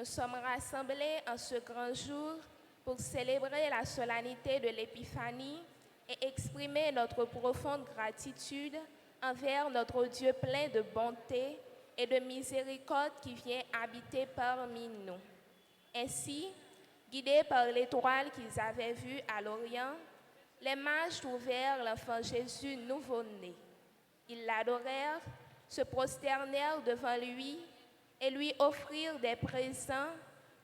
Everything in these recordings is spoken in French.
Nous sommes rassemblés en ce grand jour pour célébrer la solennité de l'Épiphanie et exprimer notre profonde gratitude envers notre Dieu plein de bonté et de miséricorde qui vient habiter parmi nous. Ainsi, guidés par l'étoile qu'ils avaient vue à l'Orient, les mages trouvèrent l'enfant Jésus nouveau-né. Ils l'adorèrent, se prosternèrent devant lui et lui offrirent des présents,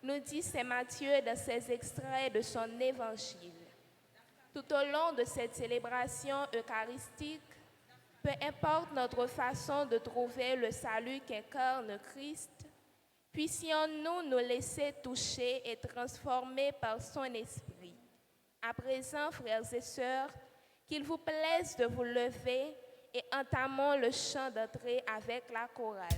nous dit saint Matthieu dans ses extraits de son évangile. Tout au long de cette célébration eucharistique, peu importe notre façon de trouver le salut qu'incarne Christ, puissions-nous nous laisser toucher et transformer par son esprit. À présent, frères et sœurs, qu'il vous plaise de vous lever et entamons le chant d'entrée avec la chorale.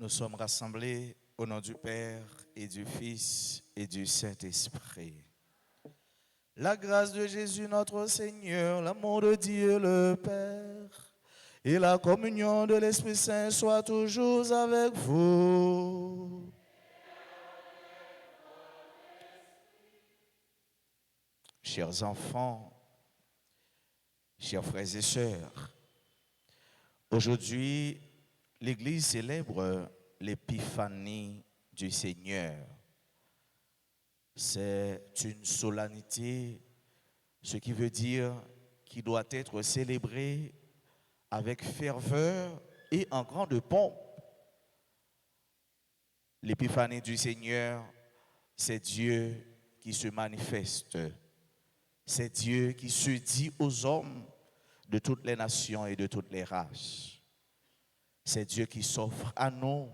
Nous sommes rassemblés au nom du Père et du Fils et du Saint-Esprit. La grâce de Jésus notre Seigneur, l'amour de Dieu le Père et la communion de l'Esprit Saint soient toujours avec vous. Chers enfants, chers frères et sœurs, aujourd'hui, l'Église célèbre l'épiphanie du Seigneur. C'est une solennité, ce qui veut dire qu'il doit être célébré avec ferveur et en grande pompe. L'épiphanie du Seigneur, c'est Dieu qui se manifeste. C'est Dieu qui se dit aux hommes de toutes les nations et de toutes les races. C'est Dieu qui s'offre à nous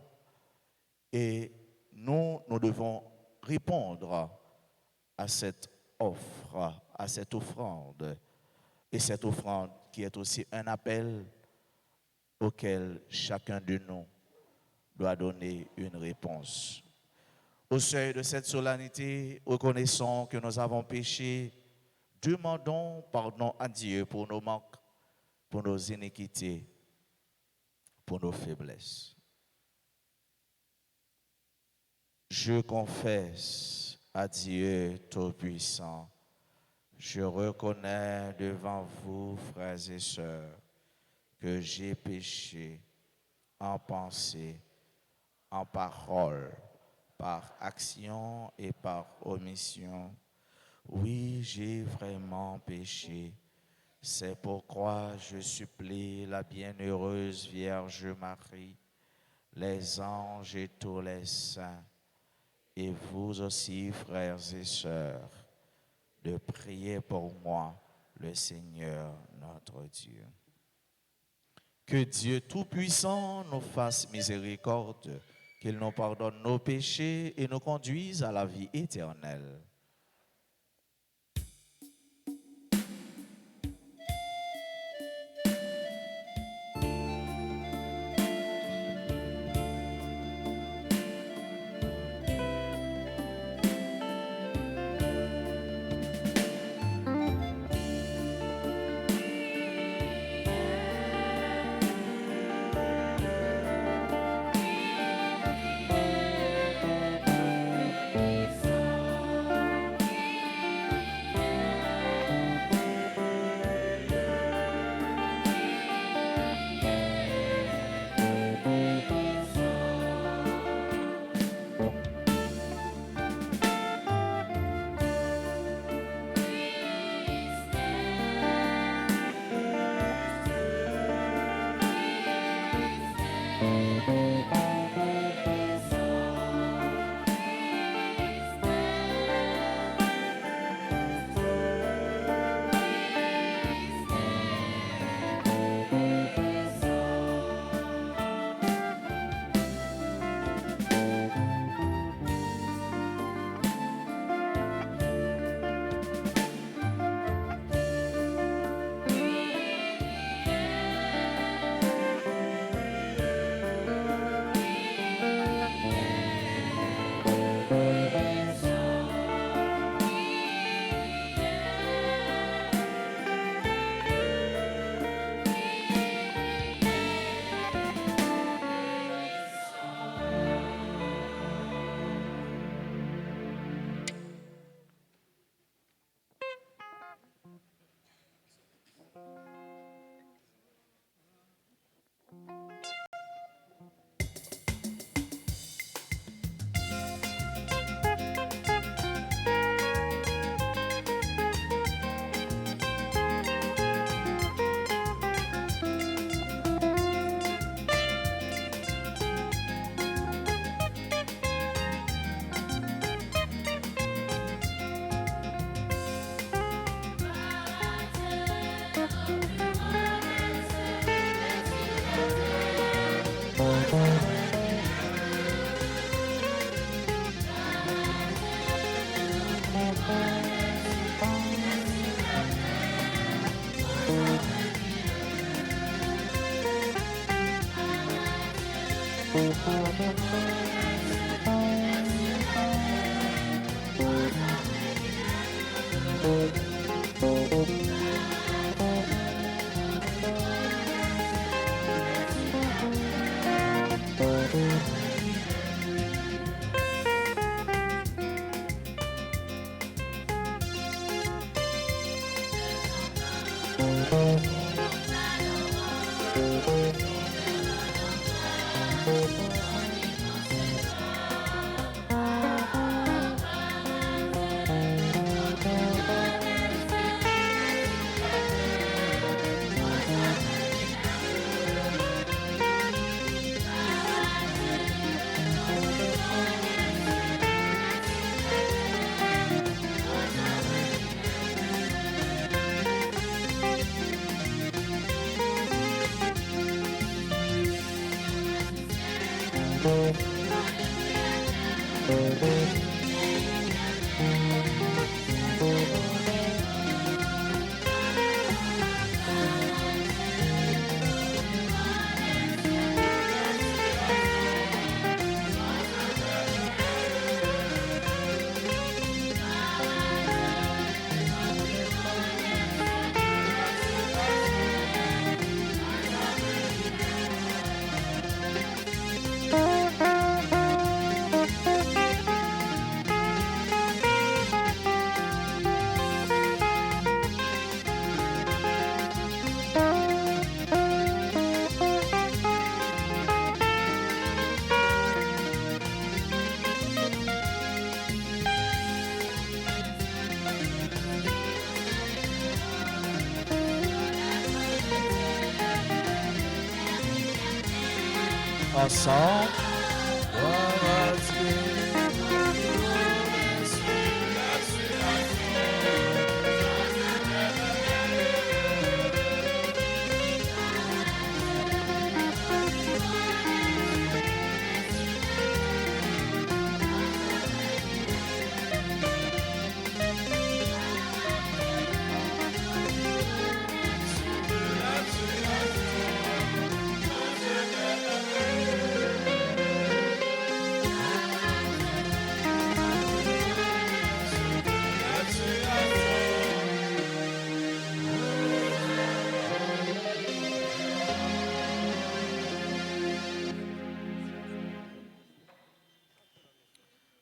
et nous devons répondre à cette offre, à cette offrande. Et cette offrande qui est aussi un appel auquel chacun de nous doit donner une réponse. Au seuil de cette solennité, reconnaissons que nous avons péché, demandons pardon à Dieu pour nos manques, pour nos iniquités, pour nos faiblesses. Je confesse à Dieu Tout-Puissant, je reconnais devant vous, frères et sœurs, que j'ai péché en pensée, en parole, par action et par omission. Oui, j'ai vraiment péché. C'est pourquoi je supplie la bienheureuse Vierge Marie, les anges et tous les saints, et vous aussi, frères et sœurs, de prier pour moi, le Seigneur notre Dieu. Que Dieu Tout-Puissant nous fasse miséricorde, qu'il nous pardonne nos péchés et nous conduise à la vie éternelle. Ensemble, gloire à Dieu.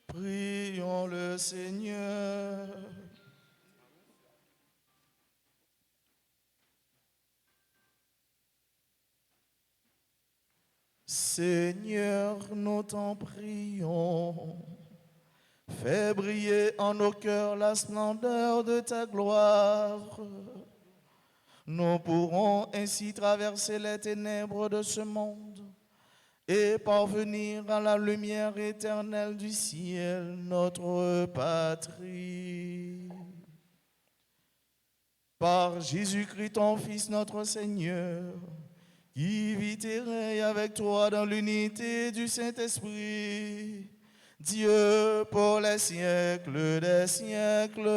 Prions le Seigneur. Seigneur, nous t'en prions. Fais briller en nos cœurs la splendeur de ta gloire. Nous pourrons ainsi traverser les ténèbres de ce monde et parvenir à la lumière éternelle du ciel, notre patrie. Par Jésus-Christ, ton Fils, notre Seigneur, qui vit et règne avec toi dans l'unité du Saint-Esprit, Dieu pour les siècles des siècles.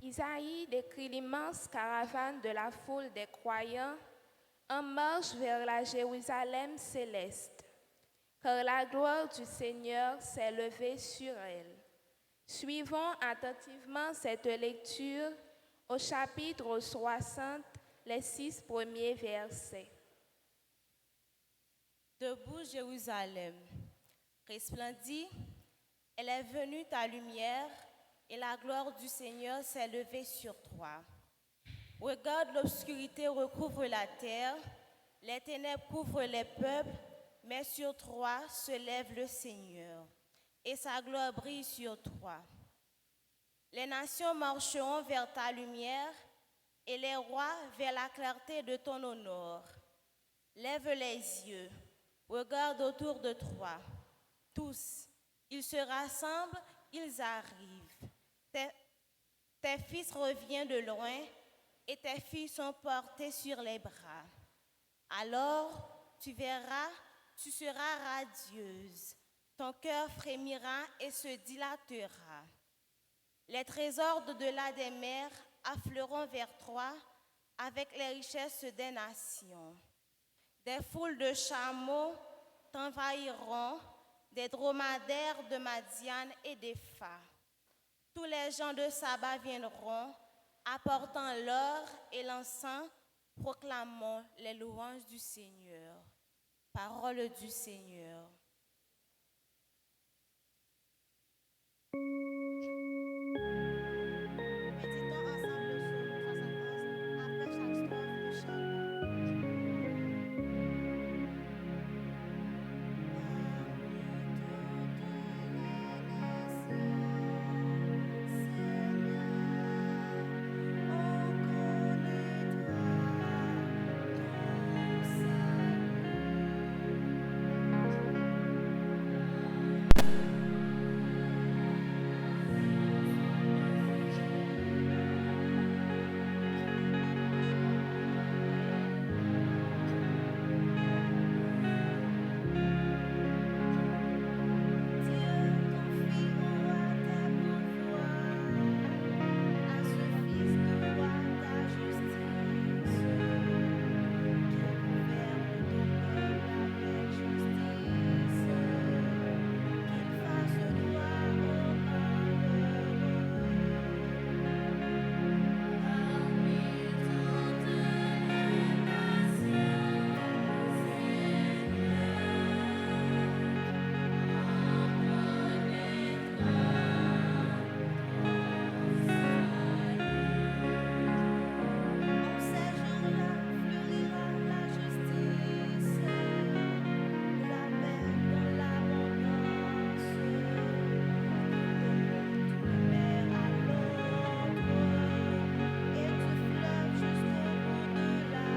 Isaïe décrit l'immense caravane de la foule des croyants en marche vers la Jérusalem céleste, car la gloire du Seigneur s'est levée sur elle. Suivons attentivement cette lecture au chapitre 60, les 6 premiers versets. Debout Jérusalem, resplendis, elle est venue ta lumière, et la gloire du Seigneur s'est levée sur toi. Regarde, l'obscurité recouvre la terre, les ténèbres couvrent les peuples, mais sur toi se lève le Seigneur, et sa gloire brille sur toi. Les nations marcheront vers ta lumière, et les rois vers la clarté de ton honneur. Lève les yeux, regarde autour de toi. Tous, ils se rassemblent, ils arrivent. Tes fils reviennent de loin et tes filles sont portées sur les bras. Alors tu verras, tu seras radieuse. Ton cœur frémira et se dilatera. Les trésors d'au-delà des mers afflueront vers toi avec les richesses des nations. Des foules de chameaux t'envahiront, des dromadaires de Madian et d'Epha. Tous les gens de Saba viendront, apportant l'or et l'encens, proclamant les louanges du Seigneur. Parole du Seigneur. Méditons ensemble le psaume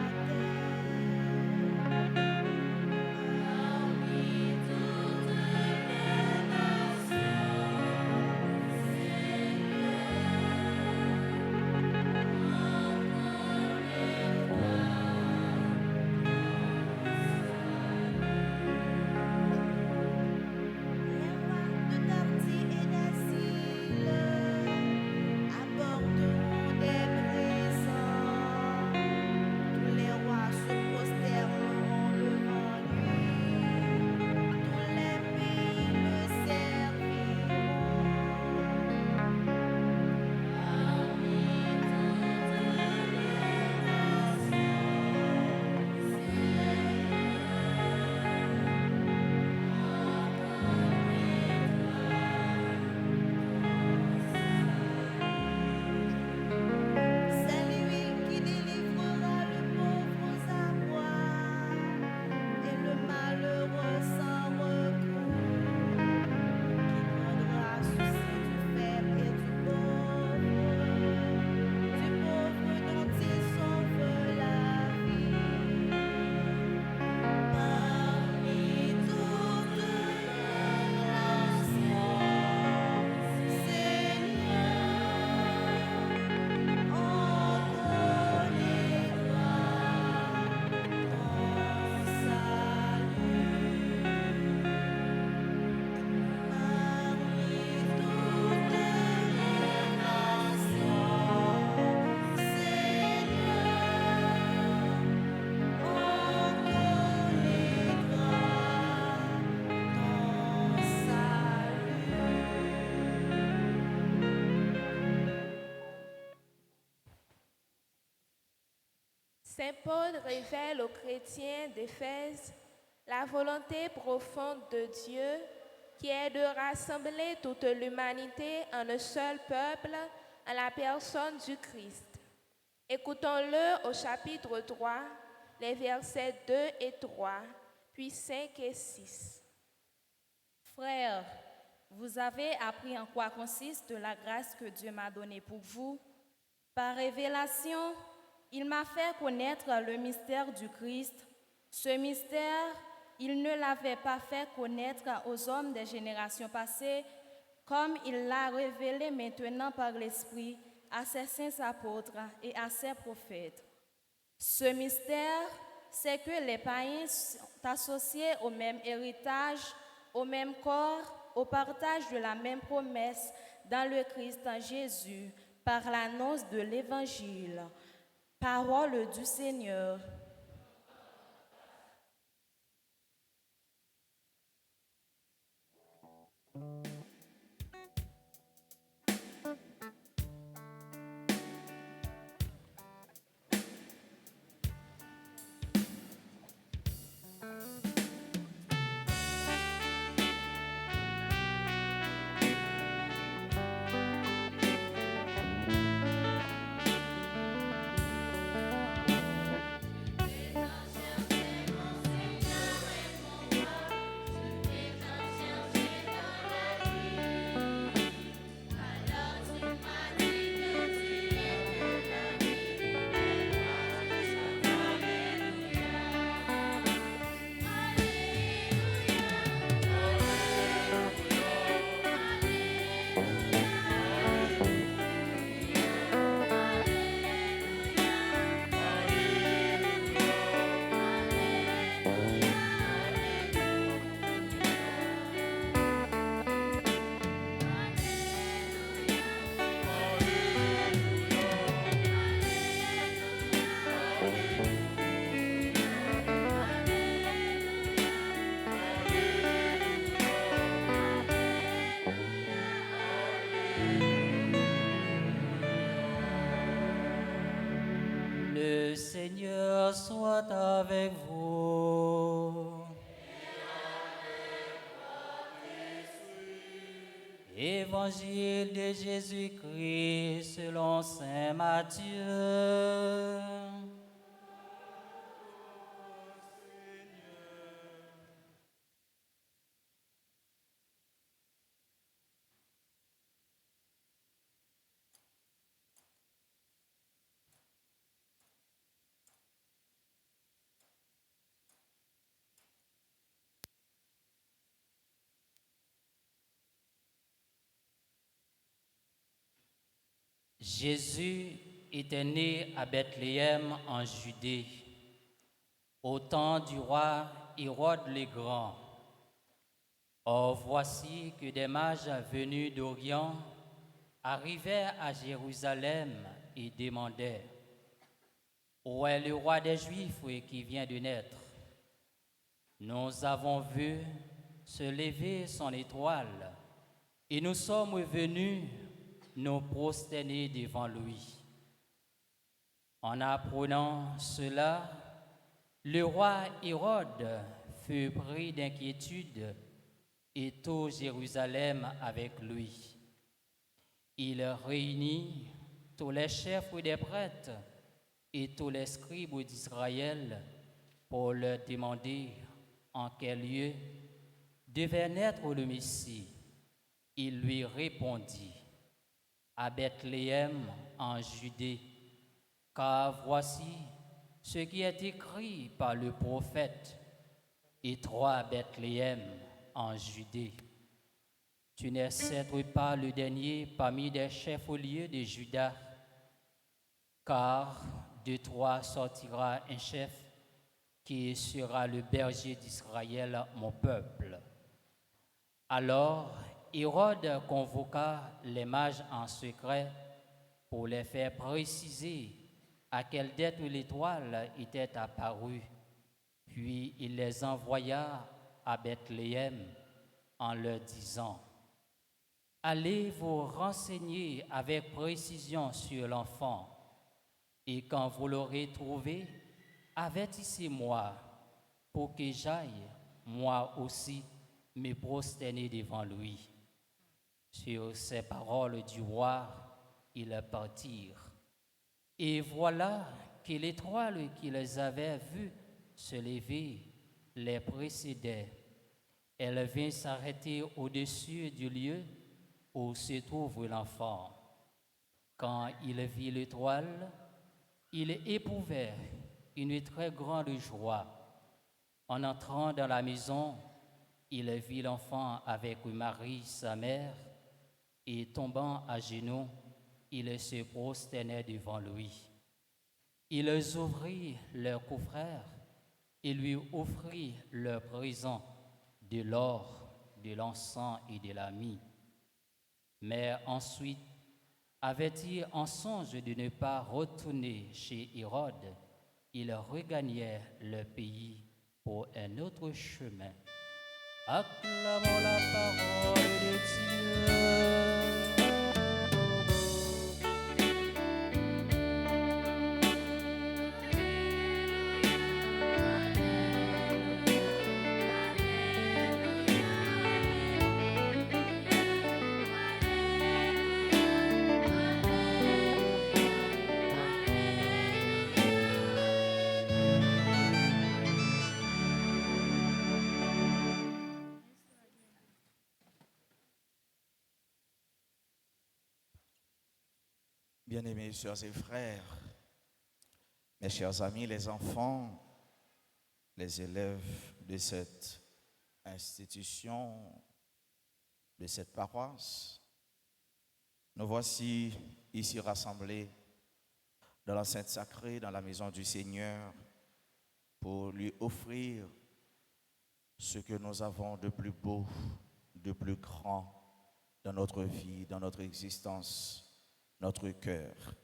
71 après chaque strophe de chacun. Saint Paul révèle aux chrétiens d'Éphèse la volonté profonde de Dieu qui est de rassembler toute l'humanité en un seul peuple, en la personne du Christ. Écoutons-le au chapitre 3, les versets 2 et 3, puis 5 et 6. Frères, vous avez appris en quoi consiste la grâce que Dieu m'a donnée pour vous. Par révélation, il m'a fait connaître le mystère du Christ. Ce mystère, il ne l'avait pas fait connaître aux hommes des générations passées, comme il l'a révélé maintenant par l'Esprit à ses saints apôtres et à ses prophètes. Ce mystère, c'est que les païens sont associés au même héritage, au même corps, au partage de la même promesse dans le Christ Jésus, par l'annonce de l'Évangile. Parole du Seigneur. Le Seigneur soit avec vous. Évangile de Jésus-Christ selon saint Matthieu. Jésus était né à Bethléem en Judée, au temps du roi Hérode le Grand. Or voici que des mages venus d'Orient arrivaient à Jérusalem et demandaient: Où est le roi des Juifs qui vient de naître? Nous avons vu se lever son étoile et nous sommes venus nous prosterner devant lui. En apprenant cela, le roi Hérode fut pris d'inquiétude et tout Jérusalem avec lui. Il réunit tous les chefs des prêtres et tous les scribes d'Israël pour leur demander en quel lieu devait naître le Messie. Il lui répondit: à Bethléem en Judée, car voici ce qui est écrit par le prophète: et toi, Bethléem en Judée, tu n'es certes pas le dernier parmi les chefs au lieu de Juda, car de toi sortira un chef qui sera le berger d'Israël, mon peuple. Alors Hérode convoqua les mages en secret pour les faire préciser à quelle date l'étoile était apparue. Puis il les envoya à Bethléem en leur disant: Allez vous renseigner avec précision sur l'enfant, et quand vous l'aurez trouvé, avertissez-moi pour que j'aille, moi aussi, me prosterner devant lui. Sur ces paroles du roi, ils partirent. Et voilà que l'étoile qu'ils avaient vue se lever les précédait. Elle vint s'arrêter au-dessus du lieu où se trouve l'enfant. Quand il vit l'étoile, il éprouvait une très grande joie. En entrant dans la maison, il vit l'enfant avec Marie, sa mère, et tombant à genoux, ils se prosternaient devant lui. Ils ouvrirent leurs coffrets et lui offrirent leurs présents, de l'or, de l'encens et de la myrrhe. Mais ensuite, avertis en songe de ne pas retourner chez Hérode, ils regagnèrent leur pays pour un autre chemin. Acclamons la parole de Dieu. Bien-aimés sœurs et frères, mes chers amis, les enfants, les élèves de cette institution, de cette paroisse, nous voici ici rassemblés dans l'enceinte sacrée, dans la maison du Seigneur, pour lui offrir ce que nous avons de plus beau, de plus grand dans notre vie, dans notre existence, notre cœur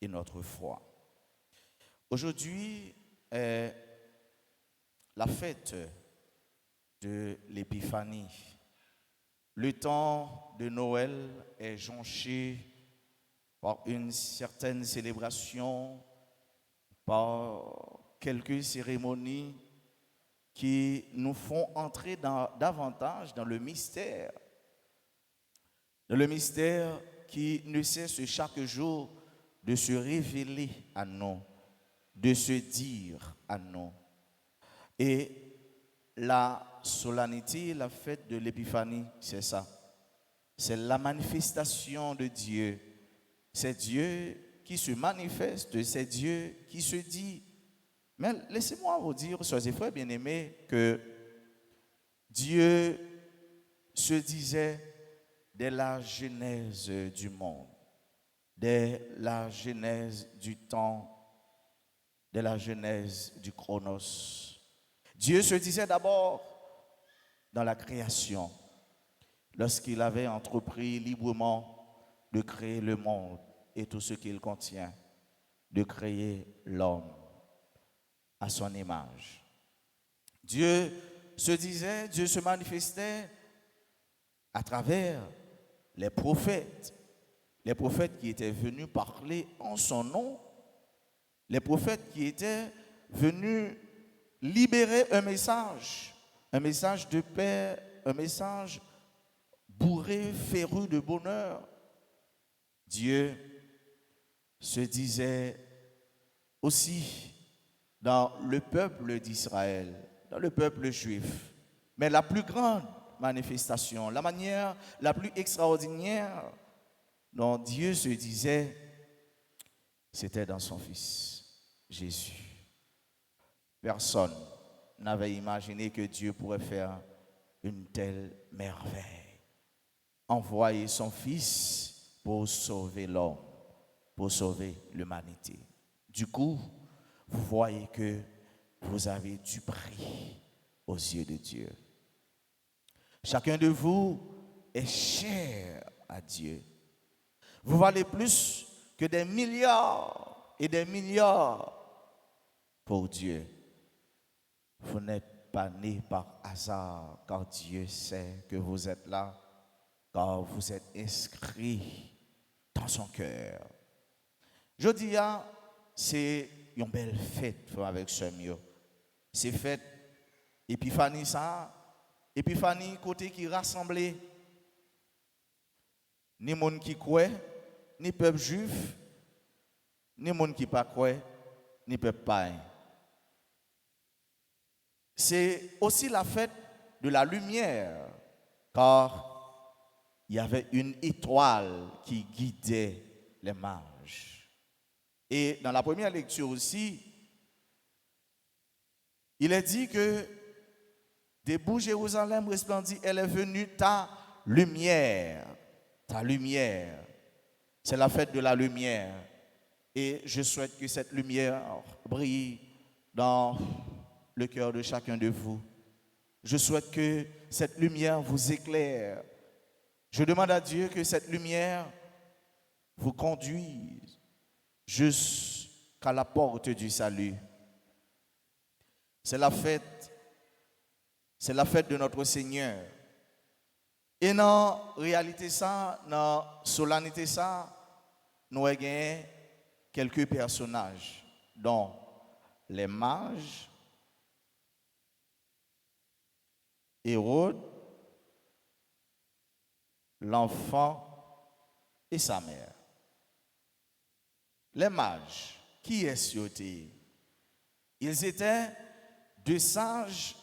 et notre foi. Aujourd'hui est la fête de l'Épiphanie. Le temps de Noël est jonché par une certaine célébration, par quelques cérémonies qui nous font entrer davantage dans le mystère qui ne cesse chaque jour de se révéler à nous, de se dire à nous. Et la solennité, la fête de l'Épiphanie, c'est ça. C'est la manifestation de Dieu. C'est Dieu qui se manifeste, c'est Dieu qui se dit. Mais laissez-moi vous dire, soeurs et frères bien-aimés, que Dieu se disait dès la genèse du monde, dès la genèse du temps, dès la genèse du chronos. Dieu se disait d'abord dans la création, lorsqu'il avait entrepris librement de créer le monde et tout ce qu'il contient, de créer l'homme à son image. Dieu se disait, Dieu se manifestait à travers les prophètes qui étaient venus parler en son nom, les prophètes qui étaient venus libérer un message de paix, un message bourré, féru de bonheur. Dieu se disait aussi dans le peuple d'Israël, dans le peuple juif, mais la plus grande manifestation, la manière la plus extraordinaire dont Dieu se disait, c'était dans son Fils, Jésus. Personne n'avait imaginé que Dieu pourrait faire une telle merveille. Envoyer son Fils pour sauver l'homme, pour sauver l'humanité. Du coup, vous voyez que vous avez du prix aux yeux de Dieu. Chacun de vous est cher à Dieu. Vous valez plus que des milliards et des milliards pour Dieu. Vous n'êtes pas né par hasard, car Dieu sait que vous êtes là, car vous êtes inscrit dans son cœur. Jeudi, c'est une belle fête avec ce mieux. C'est fête Épiphanie ça. Épiphanie, côté qui rassemblait ni monde qui croit, ni peuple juif, ni monde qui pas croit, ni peuple païen. C'est aussi la fête de la lumière, car il y avait une étoile qui guidait les mages. Et dans la première lecture aussi, il est dit que debout Jérusalem resplendit, elle est venue ta lumière, ta lumière. C'est la fête de la lumière. Et je souhaite que cette lumière brille dans le cœur de chacun de vous. Je souhaite que cette lumière vous éclaire. Je demande à Dieu que cette lumière vous conduise jusqu'à la porte du salut. C'est la fête de notre Seigneur. Et dans la réalité ça, dans la solennité ça, nous avons quelques personnages, dont les mages, Hérode, l'enfant et sa mère. Les mages, qui est-ce qu'ils étaient? Ils étaient de sages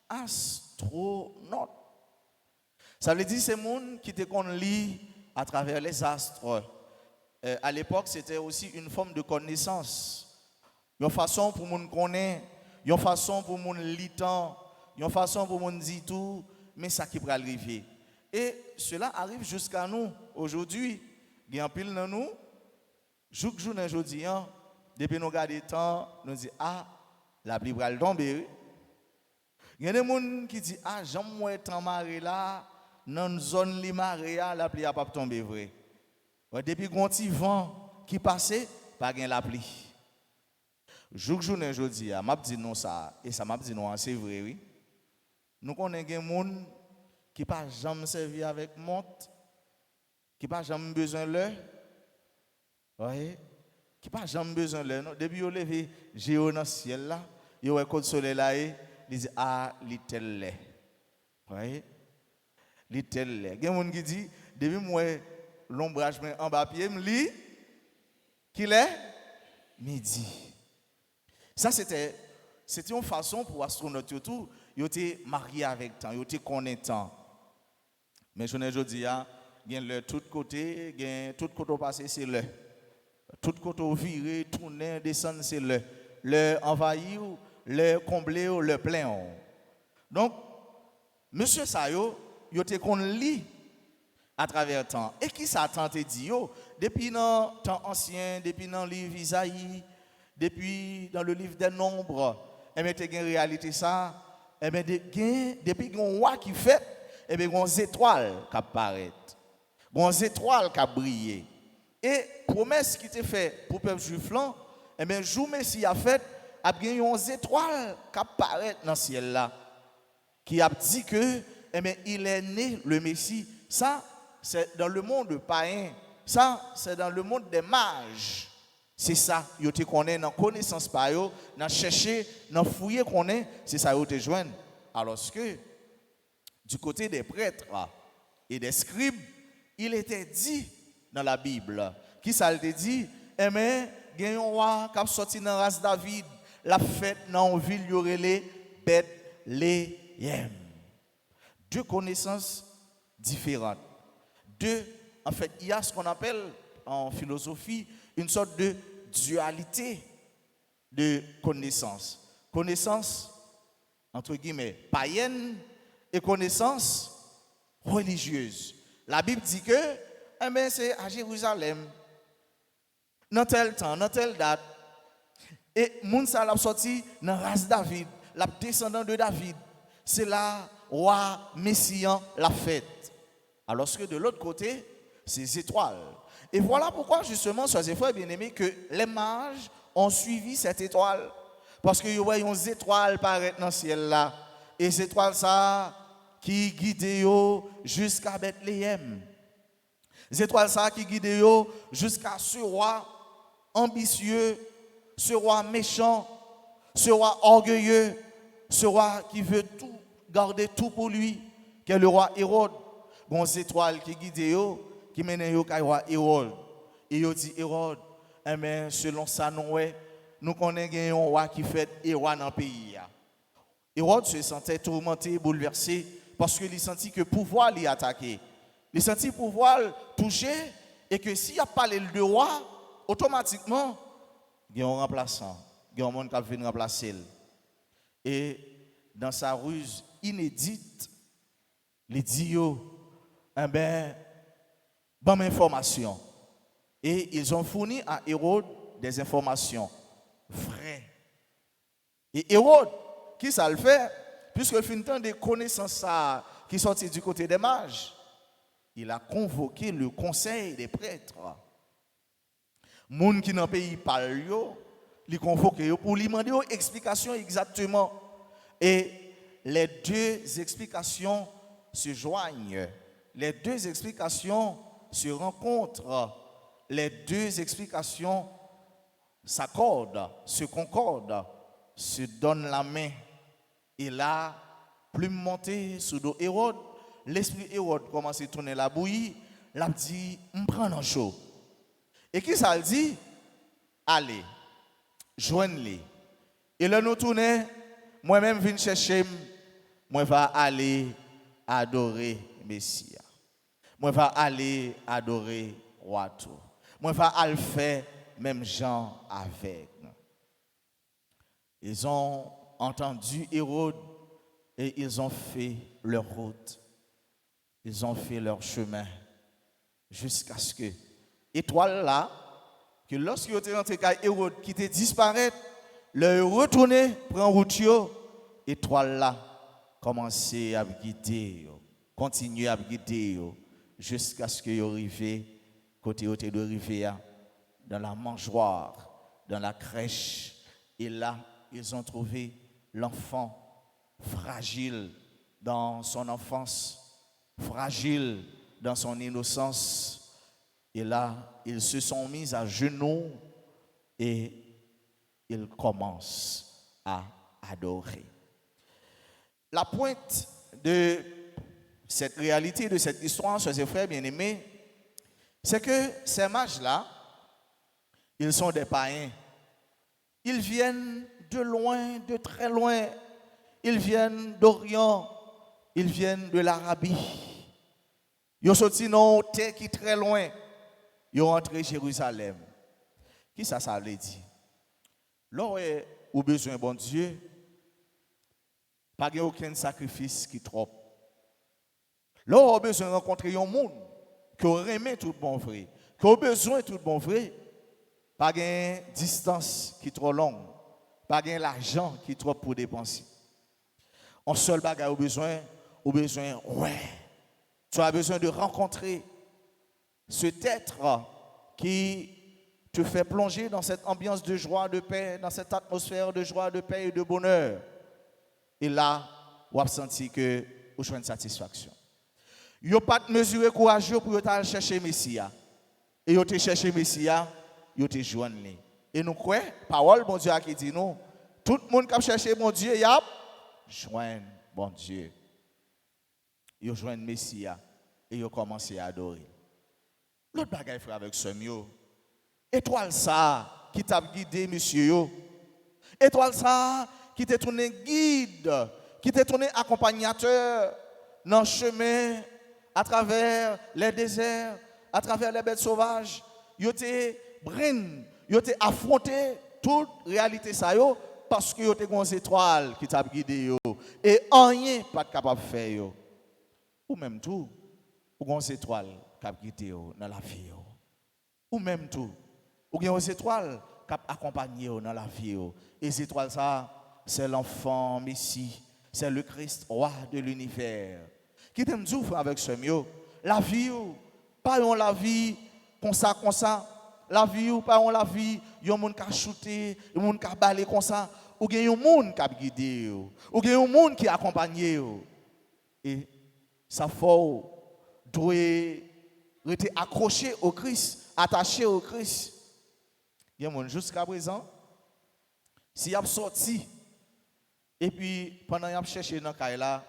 astronautes. Ça veut dire c'est les gens qui te lit à travers les astres. À l'époque, c'était aussi une forme de connaissance. Une façon pour les gens connaître, une façon pour les gens lire, une façon pour les gens dire tout, mais ça qui va arriver. Et cela arrive jusqu'à nous aujourd'hui. Il y a un pile dans nous. Jour aujourd'hui, depuis nous regardons le temps, nous disons ah, la pluie va tomber. Il y a des gens qui disent ah, j'aime être marée là, dans une zone li marée la pluie n'a pas tomber vrai. Depuis qu'on petit vent qui passait, pas gain la pluie. Jour aujourd'hui, m'a dit non ça et ça m'a dit non c'est vrai oui. Nous connaissons des gens qui pas jamais servi avec montre, qui pas jamais besoin leur. Oui, qui pas jamais besoin leur. Depuis au lever géo dans le ciel là, il y a un soleil là et il dit ah, little lait. Oui. Little lait. Il y a des gens qui dit depuis moi l'ombrage en bas pied me lit qu'il est midi. Ça c'était une façon pour astronautes tout, ils étaient mariés avec temps, ils étaient connaissants. Mais je ne dis pas, il y a le tout côté, il y a tout côté passé c'est le. Tout côté viré, tourner, descendre c'est le. Le envahir, le combler, le plein. Donc monsieur Sayo, il était qu'on lit à travers le temps. Et qui ça tente dit yo depuis dans le temps ancien, depuis dans le livre Isaïe, depuis dans le livre des nombres, et bien il y a une réalité ça, et bien depuis qu'il y a un roi qui fait, et bien il y a des étoiles qui apparaissent. Il y a des étoiles qui brillent. Et promesse qui était faite pour le peuple juif là, et bien jour Messie a fait, il y a des étoiles qui apparaissent dans le ciel là, qui a dit que eh bien, il est né le Messie. Ça, c'est dans le monde païen. Ça, c'est dans le monde des mages. C'est ça, yo te connaît dans connaissance par yo, dans chercher, dans fouiller connaît, c'est ça yo te joindre. Alors que du côté des prêtres et des scribes, il était dit dans la Bible, qui ça il te dit, eh bien, il y a un roi qui a sorti dans la race David, la fête dans une ville yorele Bethléem. Deux connaissances différentes. En fait, il y a ce qu'on appelle en philosophie une sorte de dualité de connaissance. Connaissance, entre guillemets, païenne et connaissance religieuse. La Bible dit que c'est à Jérusalem, dans tel temps, dans telle date, et Mounsa l'a sorti dans la race David, la descendant de David. C'est là, roi, messian, la fête. Alors que de l'autre côté, c'est les étoiles. Et voilà pourquoi, justement, chers frères bien-aimés, que les mages ont suivi cette étoile. Parce que vous voyez une étoile paraître dans le ciel là. Et cette étoile, ça, qui guide jusqu'à Bethléem. Les étoiles, ça, qui guide jusqu'à ce roi ambitieux, ce roi méchant, ce roi orgueilleux, ce roi qui veut tout garder tout pour lui, qui est le roi Hérode. Bon, ces étoiles qui guident qui mènent au roi Hérode. Et il dit Hérode, mais selon ça, nous connaissons un roi qui fait Hérode dans le pays. Hérode se sentait tourmenté, bouleversé, parce qu'il sentit que le pouvoir l'y attaqué. Il sentit le pouvoir touché, et que s'il n'y a pas le deux rois, automatiquement, il y a un remplaçant, il y a un monde qui vient remplacer. Et dans sa ruse inédite, il dit, bonne information. Et ils ont fourni à Hérode des informations vraies. Et Hérode, qui ça le fait, puisque fin temps des connaissances qui sortent du côté des mages, il a convoqué le conseil des prêtres. Moun qui dans le pays parle, il convoque pour lui demander une explication exactement. Et les deux explications se joignent. Les deux explications se rencontrent. Les deux explications s'accordent, se concordent, se donnent la main. Et là, plume montée sous dos Hérode, l'esprit Hérode commence à tourner la bouillie, l'a dit, m'prend en chaud. Et qui ça le dit? Allez, joignez-les. Et là nous tournons, moi-même viens chercher, moi va aller adorer Messie. Moi va aller adorer roi tout. Moi va aller faire même gens avec. Ils ont entendu Hérode et ils ont fait leur route. Ils ont fait leur chemin jusqu'à ce que étoile là, que lorsqu'ils étaient rentrés à Hérode qui était disparaître, leur retourner prend route, étoile là commençait à guider, continuer à guider jusqu'à ce qu'ils arrivent côté de rivière dans la mangeoire, dans la crèche, et là ils ont trouvé l'enfant fragile dans son enfance, fragile dans son innocence. Et là, ils se sont mis à genoux et ils commencent à adorer. La pointe de cette réalité, de cette histoire, chers et frères bien-aimés, c'est que ces mages-là, ils sont des païens. Ils viennent de loin, de très loin. Ils viennent d'Orient. Ils viennent de l'Arabie. Ils sont sortis dans terre qui est très loin. Ils sont entrés à Jérusalem. Qui ça veut dire? Lorsque vous avez besoin de bon Dieu, pas aucun sacrifice qui trop. Lorsque vous avez besoin de rencontrer un monde qui aime tout bon vrai, qui a besoin de tout bon vrai, pas de distance qui est trop longue, pas de l'argent qui est trop pour dépenser. En seul bagage au besoin, ouais. Tu as besoin de rencontrer cet être qui te fait plonger dans cette ambiance de joie, de paix, dans cette atmosphère de joie, de paix et de bonheur. Et là, vous avez senti que vous avez une satisfaction. Vous n'avez pas de mesure courageux pour aller chercher Messia. Et vous avez cherché Messia, vous avez joint. Et nous croyons, parole, bon Dieu, qui dit nous, tout le monde qui a cherché mon Dieu, il a joint bon Dieu. Ils ont joint Messia et ils ont commencé à adorer. L'autre bagaille frère avec ce mieux. Étoile ça qui t'a guidé monsieur. Étoile ça qui t'a tourné guide, qui t'a tourné accompagnateur dans le chemin à travers les déserts, à travers les bêtes sauvages. Yo t'es brin, yo t'es affronté toute réalité ça yo parce que yo t'es une étoile qui t'a guidé yo et rien pas capable de faire yo. Ou même tout, ou une étoile qui a guidé dans la vie. Ou même tout, ou une étoile qui a accompagné dans la vie. Et cette étoile, ça, c'est l'enfant Messie, c'est le Christ, roi de l'univers. Qui t'aime dire avec ce mieux, la vie, pas la vie comme ça. La vie, pas la vie, il y a un monde qui a shooté, il y a un monde qui a balé comme ça. Ou il y a un monde qui a guidé, ou il y a un monde qui a accompagné. Et ça faut doit rester accroché au Christ, attaché au Christ. Il y a monde jusqu'à présent, s'il a sorti, et puis pendant qu'il a cherché dans le là,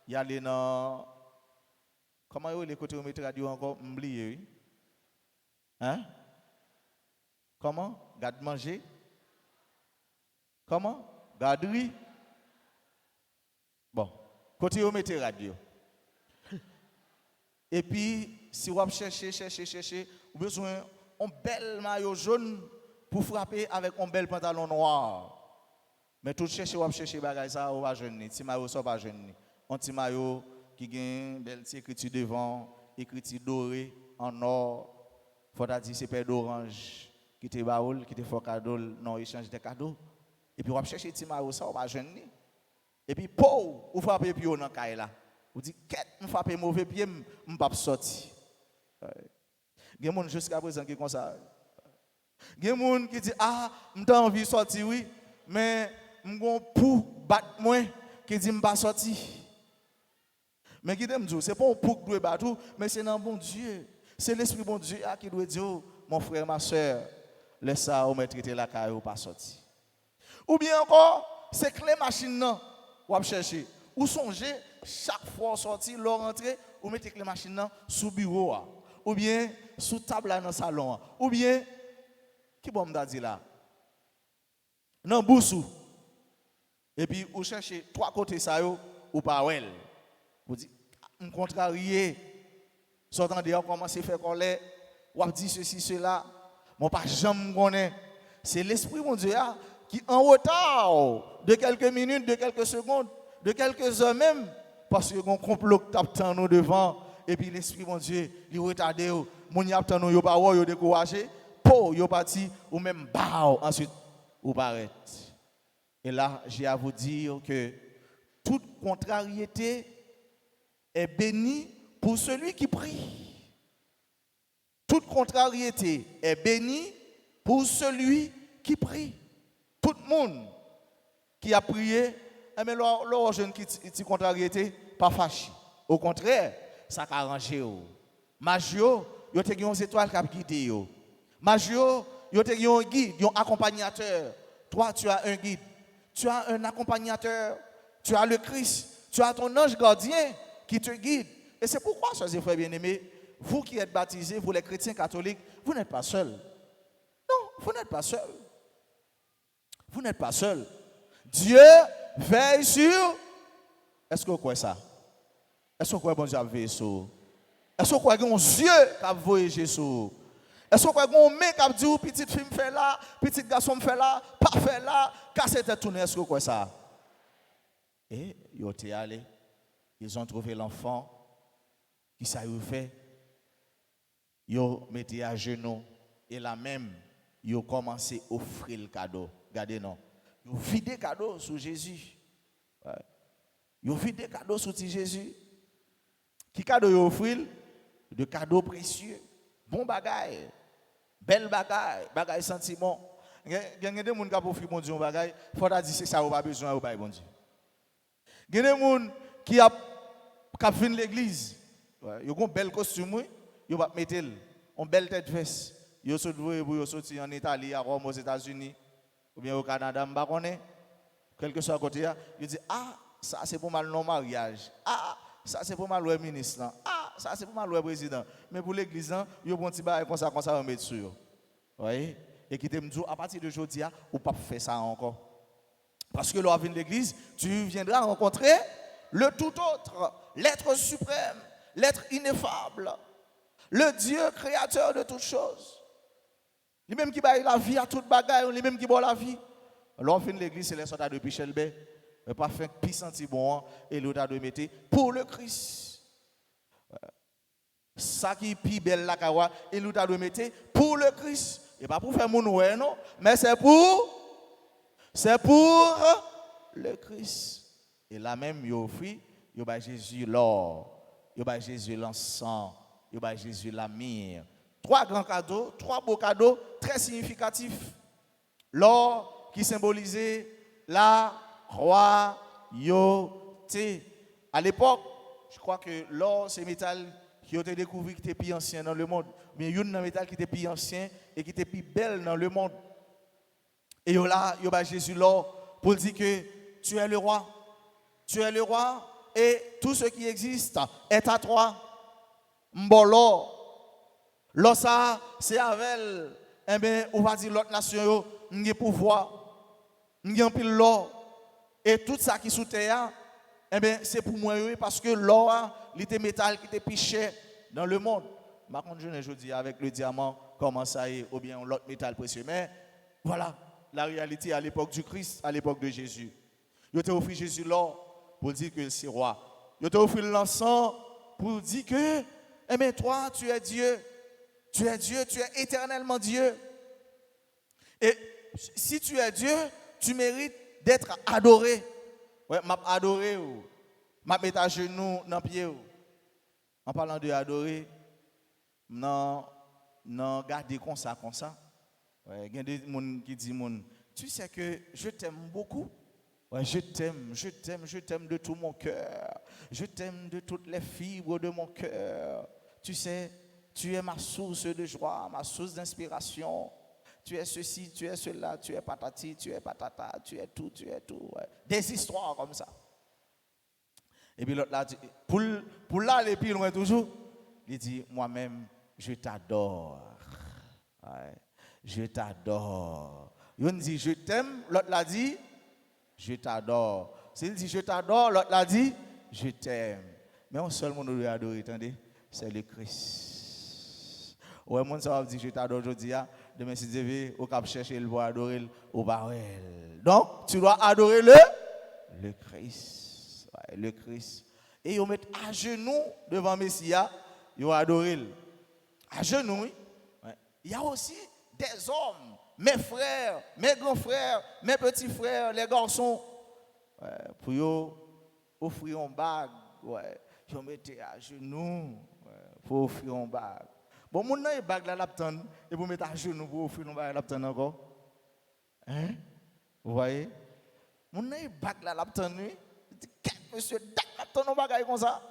il y a les dans. Comment est les côtés où mettre radio encore? M'oublier. Hein? Comment? Garde manger? Comment? Garderie? Bon, côté où mettre radio. Et puis, si vous cherchez, vous avez besoin d'un bel maillot jaune pour frapper avec un bel pantalon noir. Mais tout chercher, vous cherchez bagay ça, vous va jeune. Si maillot ça pas jeune. Un petit maillot qui a une belle écriture devant, écriture dorée en or, faut dire c'est père d'orange qui te baoul, qui te fait cadeau, non échange de cadeaux. Et puis on va chercher petit maro ça, on va jeune ni. Et puis pou, ou frapper pied dans caille là. Ou dit quête, on frappe mauvais pied, on pas sorti. Il y a des gens jusqu'à présent qui comme ça. Il y a des gens qui disent ah, m'ta envie de sortir oui, mais m'gon pour battre moi qui dit m'pas sorti. Mais qui t'aime dire, c'est pas un pour qui doit battre, mais c'est dans bon Dieu. C'est l'esprit bon Dieu qui doit dire mon frère, ma soeur, laisse ça ou me traiter la caille ou pas sorti. Ou bien encore, c'est clé machine non, ou chercher. Ou songer chaque fois sortir, leur rentrer, ou mettre clé machine non sous bureau ou bien sous table dans le salon ou bien qui bon me dire là. Non boussou. Et puis ou chercher trois côtés ça yo ou pas well. Vous dites on contrarié. Sortant dehors commencer faire colère, ou a dit ceci cela, mon pas jamais connaît. C'est l'esprit mon Dieu qui en retard de quelques minutes, de quelques secondes, de quelques heures même parce que on complot t'attend nous devant et puis l'esprit mon Dieu, il retardé mon y attend nous yo pas yo découragé, pour yo parti ou même bao ensuite ou paraît. Et là, j'ai à vous dire que toute contrariété est bénie pour celui qui prie. Toute contrariété est bénie pour celui qui prie. Tout le monde qui a prié, mais leur jeune qui a contrariété, pas fâché. Au contraire, ça a arrangé. Magio, il y a des étoiles qui ont guidé. Magio, il y a un guide, un accompagnateur. Toi, tu as un guide. Tu as un accompagnateur. Tu as le Christ. Tu as ton ange gardien qui te guide. Et c'est pourquoi, chers et frères bien-aimés, vous qui êtes baptisés, vous les chrétiens catholiques, vous n'êtes pas seuls. Non, vous n'êtes pas seuls. Vous n'êtes pas seuls. Dieu veille sur. Est-ce que vous croyez ça? Est-ce que vous croyez que bon Dieu a veillé sur? Est-ce que vous croyez que mon Dieu a voyagé sur? Est-ce que vous croyez que mon mec a dit, petite fille me fait là, petit garçon me fait là, pas fait là, casse tête tourner? Est-ce que vous croyez ça? Et ils étaient allés, ils ont trouvé l'enfant. Qui ça a fait? Ils ont mis à genoux et là même, ils ont commencé à offrir le cadeau. Regardez, non. Ils ont vidé le cadeau sur Jésus. Ouais. Ils ont vidé le cadeau sur Jésus. Qui cadeau ils ont offert? De cadeaux précieux. Bon bagaille. Belle bagaille. Bagaille sentiment. Il y a des gens qui ont offert mon Dieu bagaille. Il faut dire que c'est ça, on n'a pas besoin de bon Dieu. Il y a des gens qui ont fait l'église. Ils ont un bel costume, ils vont mettre une belle tête veste. Ils sont sortis en Italie, à Rome, aux États-Unis, ou bien au Canada, je ne sais pas. Quel que soit à côté, ils disent ah, ça c'est pour mal non mariage. Ah, ça c'est pour mal le ministre. Ah, ça c'est pour mal le président. Mais pour l'église, ils ont un petit bail comme ça, on met dessus. Oui. Et qui te dit à partir de aujourd'hui, ou pas faire ça encore. Parce que lors de l'église, tu viendras rencontrer le tout autre, l'être suprême. L'être ineffable, le Dieu créateur de toutes choses. Lui-même qui baille la vie à toute bagaille, lui-même qui boit la vie. Alors, on fait l'église, c'est les soldats de Pichelbé, mais pas fait pis senti bon, et l'autre de mettre pour le Christ. Ça qui est plus belle la kawa, et l'autre de mettre pour le Christ. Et pas pour faire mon oué, non, mais c'est pour le Christ. Et là même, il offre, il y a Jésus l'or. Il y a Jésus l'encens, il y a Jésus la myrrhe. Trois grands cadeaux, trois beaux cadeaux très significatifs. L'or qui symbolisait la royauté. À l'époque, je crois que l'or, c'est un métal qui a été découvert qui était plus ancien dans le monde. Mais il y a un métal qui était plus ancien et qui était plus belle dans le monde. Et là, il y a Jésus l'or pour dire que tu es le roi. Tu es le roi. Et tout ce qui existe est à toi. Mbolo. Lorsque c'est avec, eh bien, on va dire l'autre nation, nous avons pouvoir, nous avons pile l'or. Et tout ça qui est sous terre, eh bien, c'est pour moi, parce que l'or, était métal qui était plus cher dans le monde. Par contre, je dis avec le diamant, comment ça est, ou bien l'autre métal précieux. Mais voilà, la réalité à l'époque du Christ, à l'époque de Jésus. Il a offert Jésus l'or pour dire que c'est roi. Il t'a offert l'encens pour dire que, eh bien, toi, tu es Dieu. Tu es Dieu, tu es éternellement Dieu. Et si tu es Dieu, tu mérites d'être adoré. Ouais, m'a adoré ou m'a mettre à genoux dans pied ou. En parlant de adorer, non garder comme ça. Ouais, il y a des gens qui disent tu sais que je t'aime beaucoup. Ouais, je t'aime de tout mon cœur. Je t'aime de toutes les fibres de mon cœur. Tu sais, tu es ma source de joie, ma source d'inspiration. Tu es ceci, tu es cela, tu es patati, tu es patata, tu es tout. Ouais. Des histoires comme ça. Et puis l'autre là, pour l'aller plus loin toujours, il dit, moi-même, je t'adore. Ouais. Je t'adore. Il dit, je t'aime, l'autre l'a dit, je t'adore. S'il dit, je t'adore, l'autre l'a dit, je t'aime. Mais un seul monde doit adorer, attendez, c'est le Christ. Ouais, mon ça va dire, je t'adore aujourd'hui, demain si Dieu veut, au cap chercher le voir adorer, au barrel. Donc, tu dois adorer le Christ. Ouais, le Christ. Et ils mettent à genoux devant Messia, ils adorent. À genoux, oui. Ouais. Il y a aussi des hommes, mes frères, mes grands frères, mes petits frères, les garçons, ouais, pour eux offrir un bague, ouais, ils mettent à genoux ouais, pour offrir un bague. Bon, mon nom est bague là, l'aptane, et vous mettez à genoux pour offrir un bague l'aptane encore. Hein? Vous voyez? Mon nom est bague là, l'aptane, oui. Monsieur, l'aptane, un bague comme ça.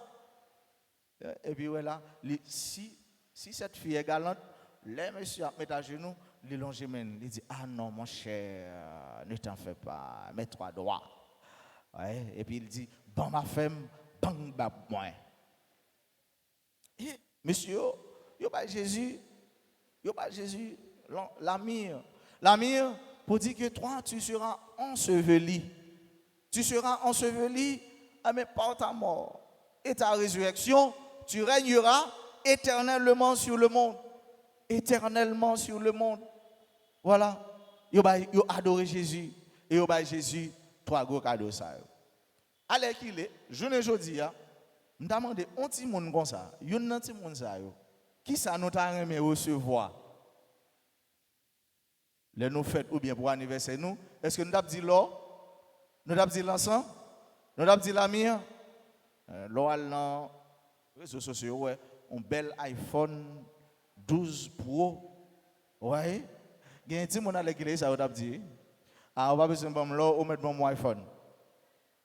Et puis voilà, si cette fille est galante, les messieurs mettent à genoux, les longemènes, il dit, ah non, mon cher, ne t'en fais pas, mets-toi droit. Ouais, et puis il dit, bon, ma femme, bang, bang, moi. Et monsieur, il pas Jésus, l'amir, pour dire que toi, tu seras enseveli. Tu seras enseveli, mais par ta mort et ta résurrection, tu régneras éternellement sur le monde. Éternellement sur le monde. Voilà. Yo adoré Jésus. Et yo Jésus, trois gros cadeaux ça. Allez qu'il est, je ne jodi a, me demander un petit monde comme ça, yon petit monde ça yo. Qui ça nous t'a aimé recevoir? Les nous fêtes ou bien pour anniversaire nous, est-ce que nous avons dit l'or? Nous avons dit l'ensemble? Nous avons dit la mire? L'or dans les réseaux sociaux, ouais, un bel iPhone 12 Pro. Ouais. Il y a un petit monde à l'église, ça va dire. Ah, on va besoin de l'or, on met mon iPhone.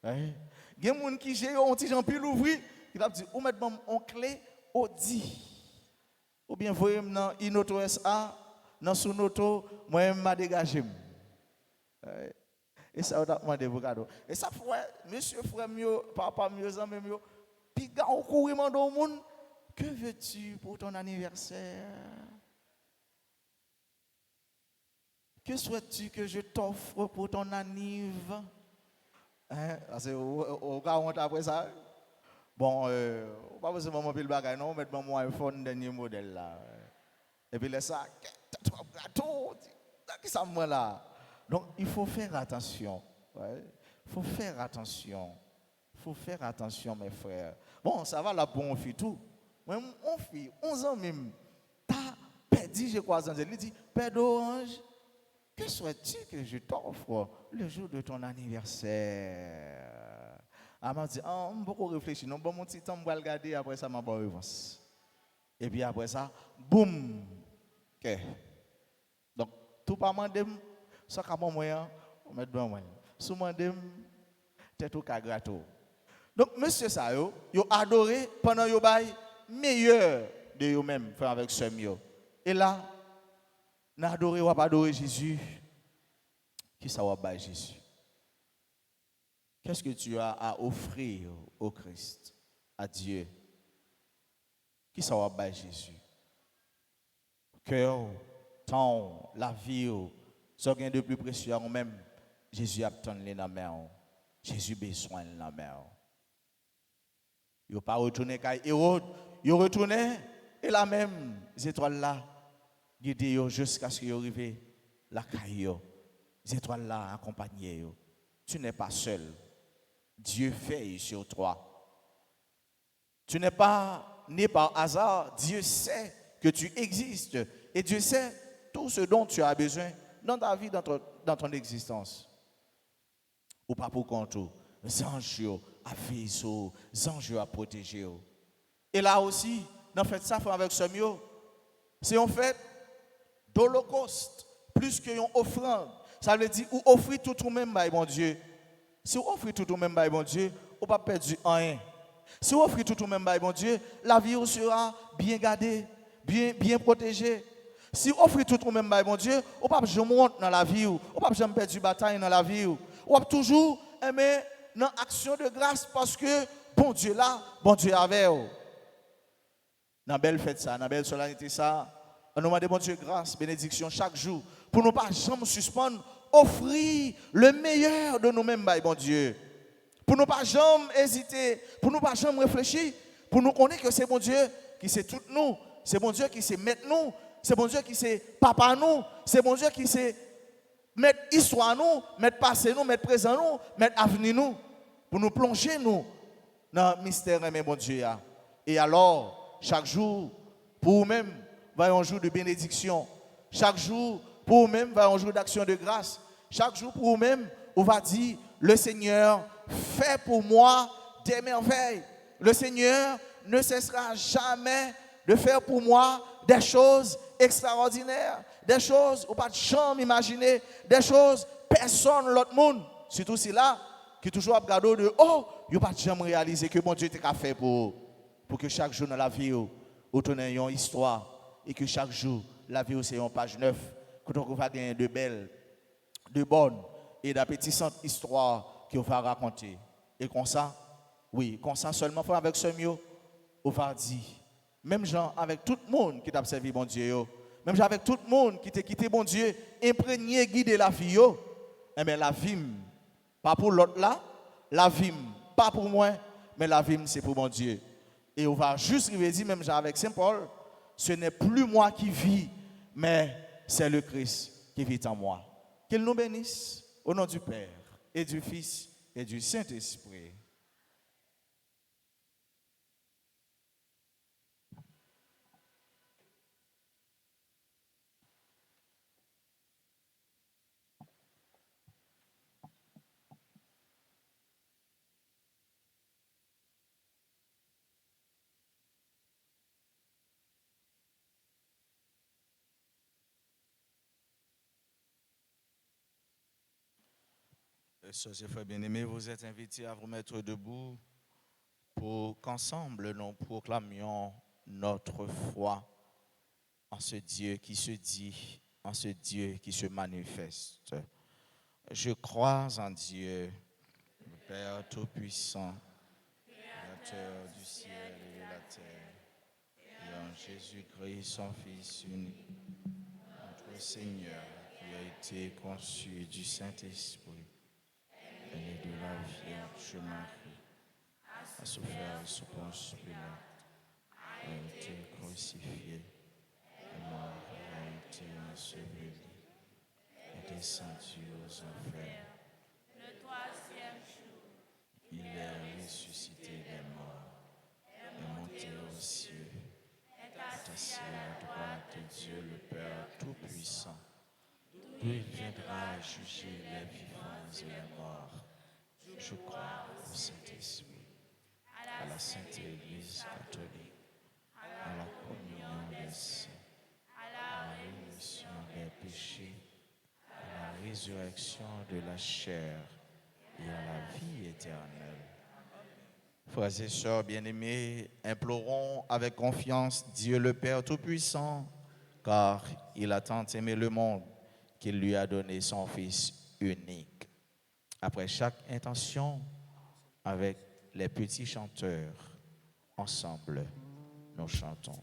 Ouais. Il y a un monde qui gère un petit Jean pile ouvri, il va dire, on met mon clé Audi. Ou bien, vous voyez, dans Inoto SA, dans Sunoto, moi-même, m'a dégagé. Ouais. Et ça, on a demandé vos cadeaux. Et ça, monsieur, frère, mieux, papa, mieux, ami, mieux, puis, gars, on court dans le monde. Que veux-tu pour ton anniversaire? Que souhaites-tu que je t'offre pour ton anniv? Hein? Au cas où on après ça. Bon, pas besoin de mon pile bagage, non, mettre mon iPhone dernier modèle là. Et puis laisse ça, trois gâteaux, qui ça moi là? Donc il faut faire attention. Ouais. Faut faire attention. Faut faire attention, mes frères. Bon, ça va là pour on fait tout. Même on fait 11 ans même. T'as perdu, je crois, il dit, Père d'Orange, que souhaites-tu que je t'offre le jour de ton anniversaire? Elle m'a dit, on m'a beaucoup réfléchi, non, bon, mon petit temps, je vais regarder, après ça, ma bonne réponse. Et puis après ça, boum. Okay. Donc, tout pas mandem, ça comme moyen, on met devant moi. Sous mandem, t'es tout cas gâteau. Donc, monsieur ça, yo adoré pendant yo bail meilleur de eux-mêmes, faire avec ce mieux. Et là, n'a adoré ou pas adoré Jésus, qui ça va bail Jésus? Qu'est-ce que tu as à offrir au Christ, à Dieu? Qui ça va bail Jésus? Cœur, temps, la vie, ce qui est de plus précieux en même, Jésus a tenu la main. Jésus besoin de la main. Il n'a pas retourné à Hérode, il retourné et la même étoile là, guidé jusqu'à ce qu'il arrive la caille. Les étoiles là accompagnées. Tu n'es pas seul. Dieu veille sur toi. Tu n'es pas né par hasard. Dieu sait que tu existes. Et Dieu sait tout ce dont tu as besoin dans ta vie, dans ton existence. Ou pas pour compte, anges à veiller, anges à protéger. Et là aussi, dans fait ça avec ce mieux, c'est en fait d'holocauste, plus qu'une offrande. Ça veut dire, ou offrir tout ou même, mon Dieu. Si vous offrez tout ou même, mon Dieu, vous ne pas perdre rien. Si vous offrez tout ou même, mon Dieu, la vie sera bien gardée, bien protégée. Si vous offrez tout ou même, mon Dieu, vous ne pas jamais monter dans la vie, vous ne pas jamais perdre du bataille dans la vie. Vous va toujours aimer dans l'action de grâce parce que bon Dieu là, bon Dieu avec vous. Dans belle fête ça, dans belle solennité ça, on nous demande bon Dieu grâce, bénédiction chaque jour pour ne pas jamais suspendre, offrir le meilleur de nous-mêmes, bon Dieu. Pour ne pas jamais hésiter, pour ne pas jamais réfléchir, pour nous connaître que c'est bon Dieu qui sait tout nous, c'est bon Dieu qui sait mettre nous, c'est bon Dieu qui sait papa nous, c'est bon Dieu qui sait mettre histoire nous, mettre passé nous, mettre présent nous, mettre avenir nous, pour nous plonger nous dans le mystère de bon Dieu. Et alors, chaque jour, pour vous-même, va un jour de bénédiction. Chaque jour, pour vous-même, va un jour d'action de grâce. Chaque jour, pour vous-même, on va dire, le Seigneur fait pour moi des merveilles. Le Seigneur ne cessera jamais de faire pour moi des choses extraordinaires, des choses où pas de jamais imaginer, des choses personne l'autre monde, surtout si là qui toujours a regardé de oh, il pas jamais réaliser que mon Dieu t'a fait pour que chaque jour dans la vie où tu as une histoire et que chaque jour la vie c'est une page 9 que on va gagner de belles, de bonnes et d'appétissantes histoires qu'on va raconter. Et comme ça, oui, comme ça seulement avec ce mieux, on va dire même gens avec tout le monde qui t'a servi bon Dieu, même gens avec tout le monde qui t'a quitté bon Dieu, imprégné, guidé la vie, eh bien la vie, pas pour l'autre là, la vie, pas pour moi, mais la vie c'est pour mon Dieu. Et on va juste dire, même gens avec Saint Paul, ce n'est plus moi qui vis, mais c'est le Christ qui vit en moi. Qu'il nous bénisse au nom du Père et du Fils et du Saint-Esprit. Sœurs et frères bien-aimés, vous êtes invités à vous mettre debout pour qu'ensemble nous proclamions notre foi en ce Dieu qui se dit, en ce Dieu qui se manifeste. Je crois en Dieu, le Père Tout-Puissant, Créateur du ciel et de la terre, et en Jésus-Christ, son Fils unique, notre Seigneur, qui a été conçu du Saint-Esprit, et de la Vierge Marie, a souffert sous Ponce Pilate, a été crucifié, est mort et a été enseveli, est descendu aux enfers. Le troisième jour, il est ressuscité des morts, est monté aux cieux, est assis à la droite de Dieu le Père Tout-Puissant, d'où il viendra juger les vivants et les morts. Je crois au Saint-Esprit, à la Sainte Église catholique, à la communion des saints, à la rémission des péchés, à la résurrection de la chair et à la vie éternelle. Frères et sœurs bien-aimés, implorons avec confiance Dieu le Père Tout-Puissant, car il a tant aimé le monde qu'il lui a donné son Fils unique. Après chaque intention, avec les petits chanteurs, ensemble, nous chantons.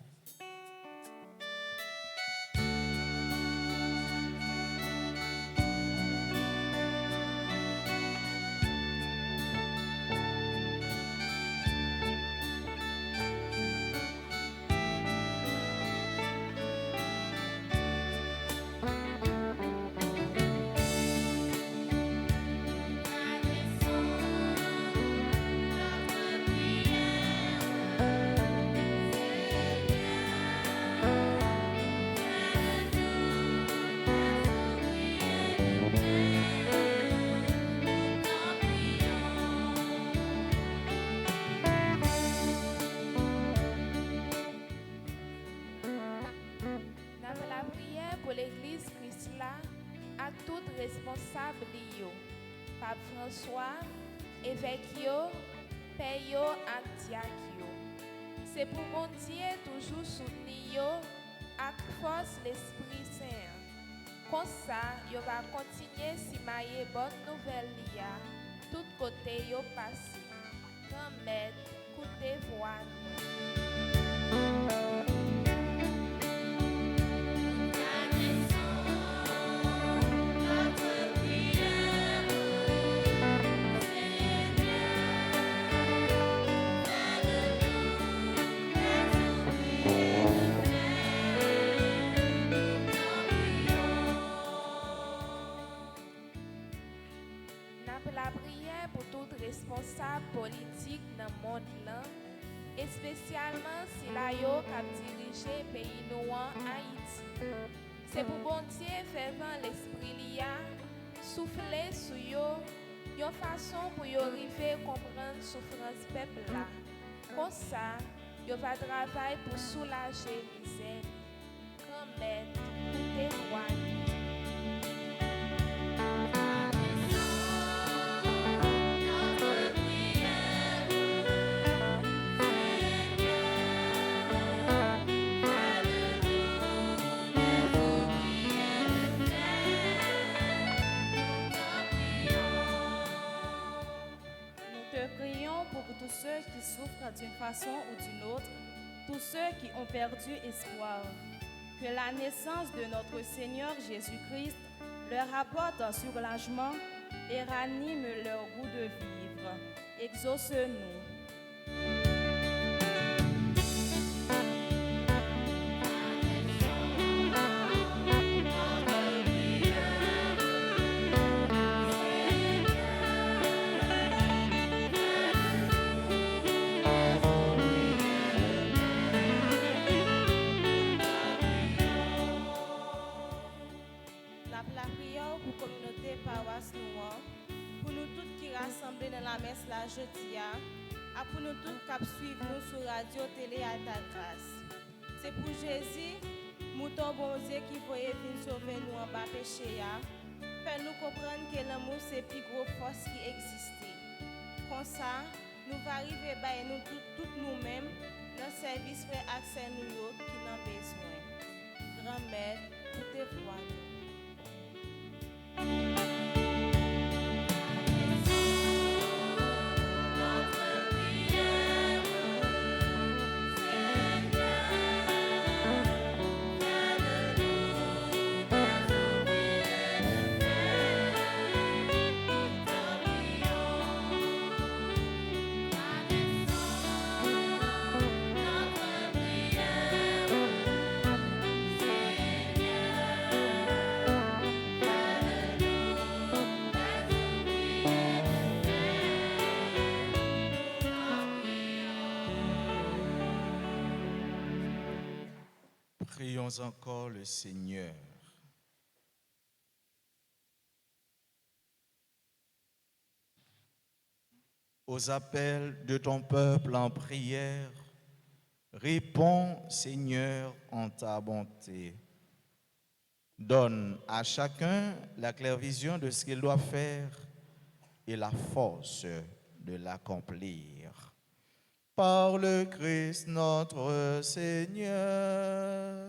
Notre prière, l'esprit cela à tout responsable yo, Pape François, évêque yo, père yo ak diak yo. C'est pour mon Dieu toujours soutenir yo ak force l'Esprit Saint. Comme ça, yo va continuer si mailler bonne nouvelle lia, tout côté yo passé. Grand maître, écoutez voix. La prière pour tout responsable politique dans le monde là, et spécialement si la yo cap diriger pays nous en Haïti. C'est pour bon Dieu faire vent l'esprit lia, souffler sur yo, yon façon pour yo arriver comprendre souffrance peuple là. Comme ça, yo va travailler pour soulager misère. Grand maître, écoutez voix. Prions pour tous ceux qui souffrent d'une façon ou d'une autre, tous ceux qui ont perdu espoir. Que la naissance de notre Seigneur Jésus-Christ leur apporte un soulagement et ranime leur goût de vivre. Exauce-nous. Rassemblés dans la messe la jeudi a pour nous tous qui suivre nous sur radio télé à ta grâce. C'est pour Jésus, mouton bon Dieu qui voyait venir sauver nous en bas péché fait nous comprendre que l'amour c'est plus gros force qui existe. Comme ça, nous va arriver à nous toutes nous-mêmes dans le service frère accès nous qui n'en besoin. Grand-mère, tout est voix. Prions encore le Seigneur. Aux appels de ton peuple en prière, réponds, Seigneur, en ta bonté. Donne à chacun la claire vision de ce qu'il doit faire et la force de l'accomplir. Par le Christ notre Seigneur.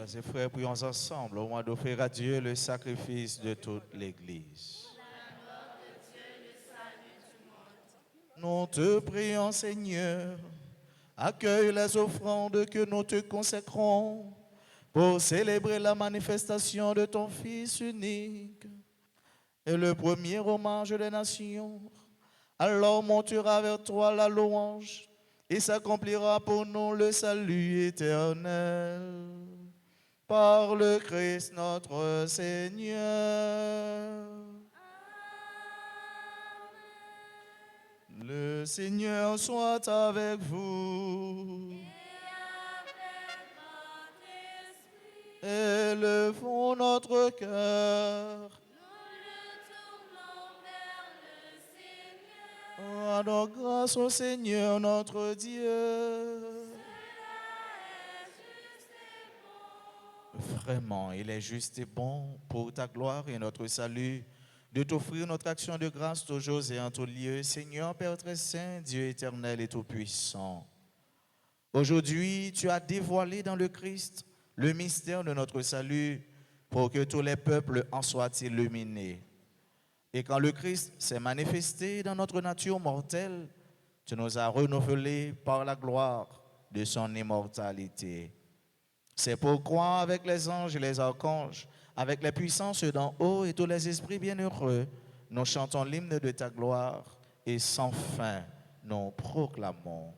Chers et frères, prions ensemble au moment d'offrir à Dieu le sacrifice de toute l'Église. Nous te prions, Seigneur, accueille les offrandes que nous te consacrons pour célébrer la manifestation de ton Fils unique et le premier hommage des nations. Alors montera vers toi la louange et s'accomplira pour nous le salut éternel. Par le Christ notre Seigneur. Le Seigneur soit avec vous. Élevons notre cœur. Rendons grâce au Seigneur notre Dieu. Vraiment, il est juste et bon pour ta gloire et notre salut de t'offrir notre action de grâce toujours et en tout lieu, Seigneur Père très saint, Dieu éternel et tout-puissant. Aujourd'hui, tu as dévoilé dans le Christ le mystère de notre salut pour que tous les peuples en soient illuminés. Et quand le Christ s'est manifesté dans notre nature mortelle, tu nous as renouvelés par la gloire de son immortalité. C'est pourquoi, avec les anges et les archanges, avec les puissances d'en haut et tous les esprits bienheureux, nous chantons l'hymne de ta gloire et sans fin nous proclamons.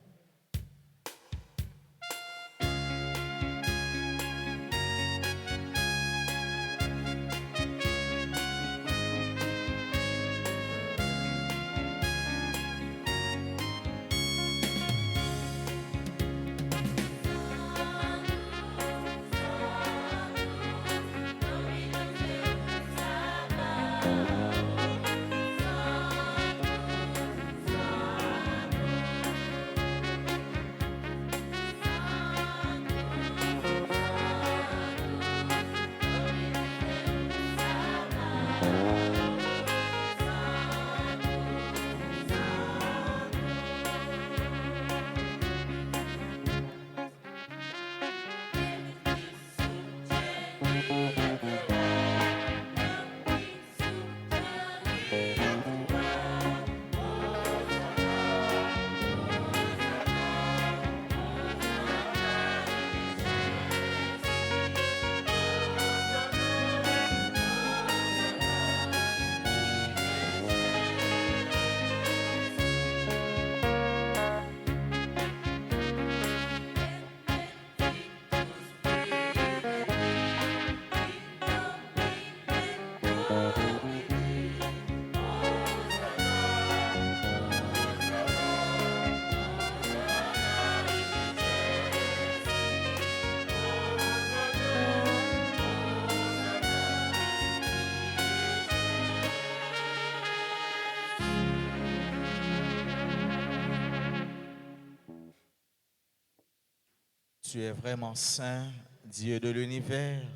Tu es vraiment saint, Dieu de l'univers,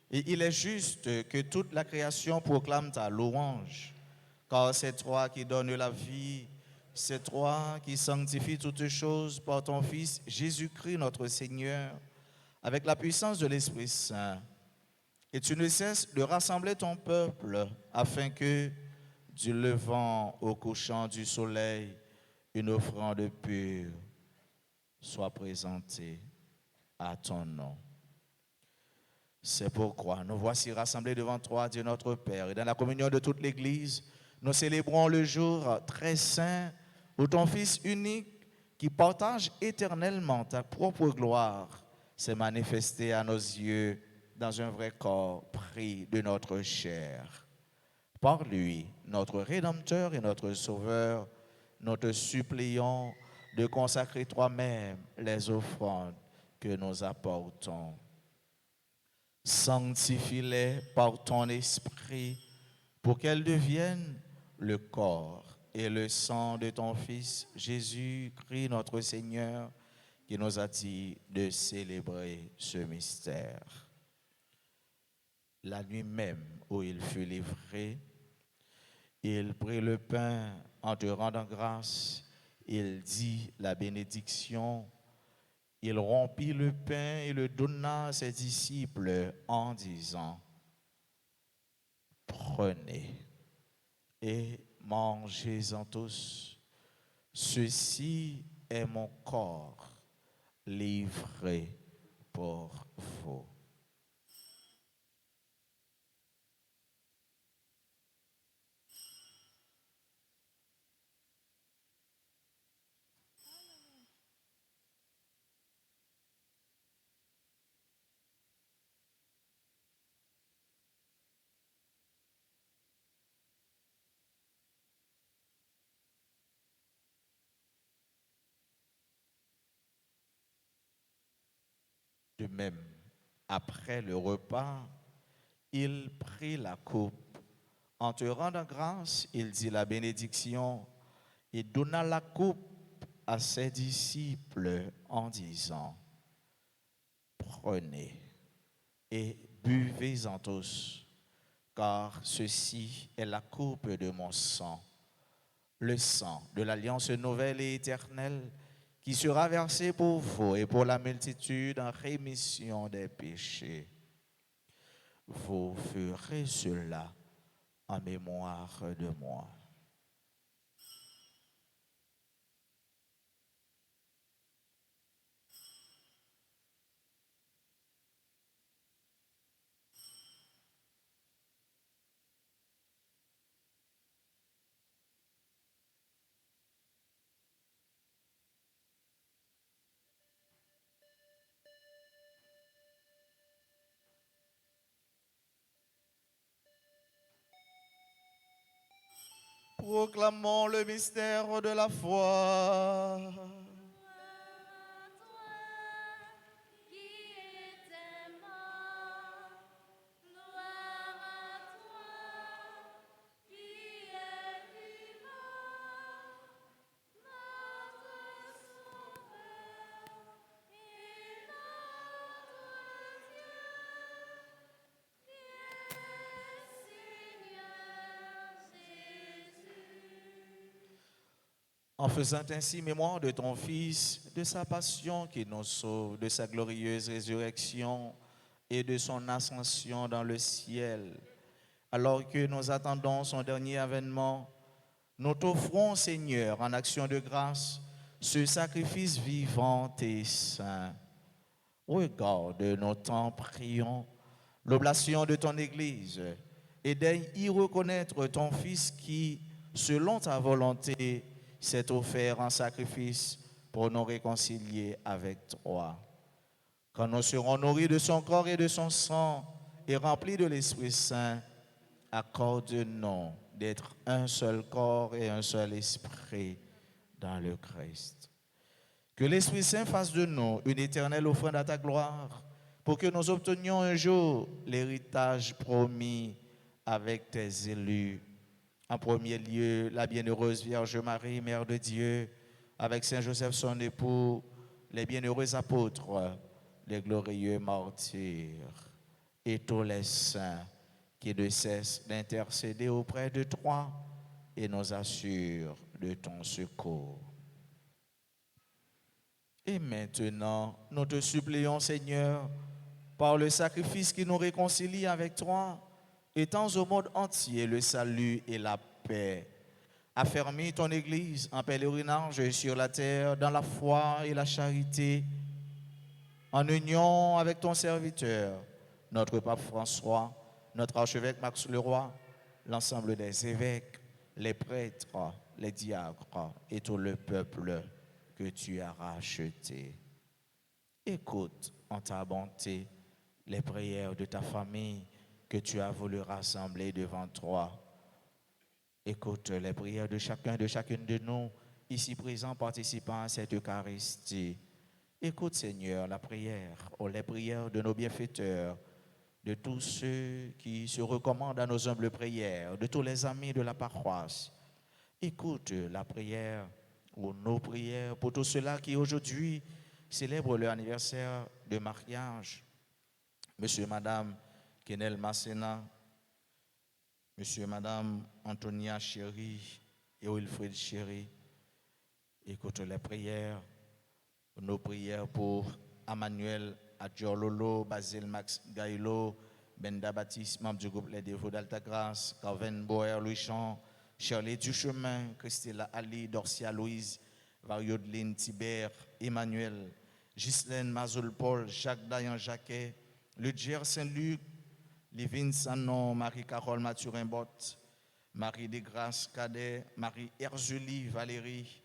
et il est juste que toute la création proclame ta louange, car c'est toi qui donnes la vie, c'est toi qui sanctifies toutes choses par ton Fils Jésus-Christ notre Seigneur, avec la puissance de l'Esprit Saint. Et tu ne cesses de rassembler ton peuple afin que, du levant au couchant du soleil, une offrande pure soit présentée à ton nom. C'est pourquoi nous voici rassemblés devant toi, Dieu notre Père, et dans la communion de toute l'Église, nous célébrons le jour très saint où ton Fils unique, qui partage éternellement ta propre gloire, s'est manifesté à nos yeux dans un vrai corps pris de notre chair. Par lui, notre Rédempteur et notre Sauveur, nous te supplions de consacrer toi-même les offrandes que nous apportons. Sanctifie-les par ton esprit pour qu'elles deviennent le corps et le sang de ton Fils Jésus-Christ notre Seigneur, qui nous a dit de célébrer ce mystère. La nuit même où il fut livré, il prit le pain en te rendant grâce, il dit la bénédiction. Il rompit le pain et le donna à ses disciples en disant, prenez et mangez-en tous. Ceci est mon corps livré pour vous. De même, après le repas, il prit la coupe. En te rendant grâce, il dit la bénédiction et donna la coupe à ses disciples en disant, prenez et buvez-en tous, car ceci est la coupe de mon sang, le sang de l'alliance nouvelle et éternelle qui sera versé pour vous et pour la multitude en rémission des péchés. Vous ferez cela en mémoire de moi. Proclamons le mystère de la foi. En faisant ainsi mémoire de ton Fils, de sa passion qui nous sauve, de sa glorieuse résurrection et de son ascension dans le ciel, alors que nous attendons son dernier avènement, nous t'offrons, Seigneur, en action de grâce, ce sacrifice vivant et saint. Regarde, nous t'en prions, l'oblation de ton Église, et daigne y reconnaître ton Fils qui, selon ta volonté, s'est offert en sacrifice pour nous réconcilier avec toi. Quand nous serons nourris de son corps et de son sang et remplis de l'Esprit Saint, accorde-nous d'être un seul corps et un seul esprit dans le Christ. Que l'Esprit Saint fasse de nous une éternelle offrande à ta gloire, pour que nous obtenions un jour l'héritage promis avec tes élus. En premier lieu, la bienheureuse Vierge Marie, Mère de Dieu, avec Saint Joseph son époux, les bienheureux apôtres, les glorieux martyrs et tous les saints qui ne cessent d'intercéder auprès de toi et nous assurent de ton secours. Et maintenant, nous te supplions, Seigneur, par le sacrifice qui nous réconcilie avec toi, étends au monde entier le salut et la paix. Affermis ton Église en pèlerinage sur la terre, dans la foi et la charité, en union avec ton serviteur, notre pape François, notre archevêque Max Leroy, l'ensemble des évêques, les prêtres, les diacres et tout le peuple que tu as racheté. Écoute en ta bonté les prières de ta famille que tu as voulu rassembler devant toi. Écoute les prières de chacun, de chacune de nous, ici présents, participant à cette Eucharistie. Écoute, Seigneur, la prière ou les prières de nos bienfaiteurs, de tous ceux qui se recommandent à nos humbles prières, de tous les amis de la paroisse. Écoute la prière ou nos prières pour tous ceux-là qui aujourd'hui célèbrent leur anniversaire de mariage. Monsieur et Madame Kenel Massena, Monsieur et Madame Antonia Chéri et Wilfred Chéri, écoute les prières Nos prières pour Emmanuel Adjorlolo, Basile Max Gaïlo, Benda Baptiste, membre du groupe Les Dévots d'Altagrace, Carven Boer, Louis Jean, Shirley Duchemin, Christella Ali, Dorcia Louise, Variodeline Thibert, Emmanuel, Ghislaine Mazoul Paul, Jacques Dayan Jacquet, Ludger Saint-Luc, Livine Sanon, Marie-Carole Mathurin-Bott, Marie Desgrâces Cadet, Marie Herjulie Valérie,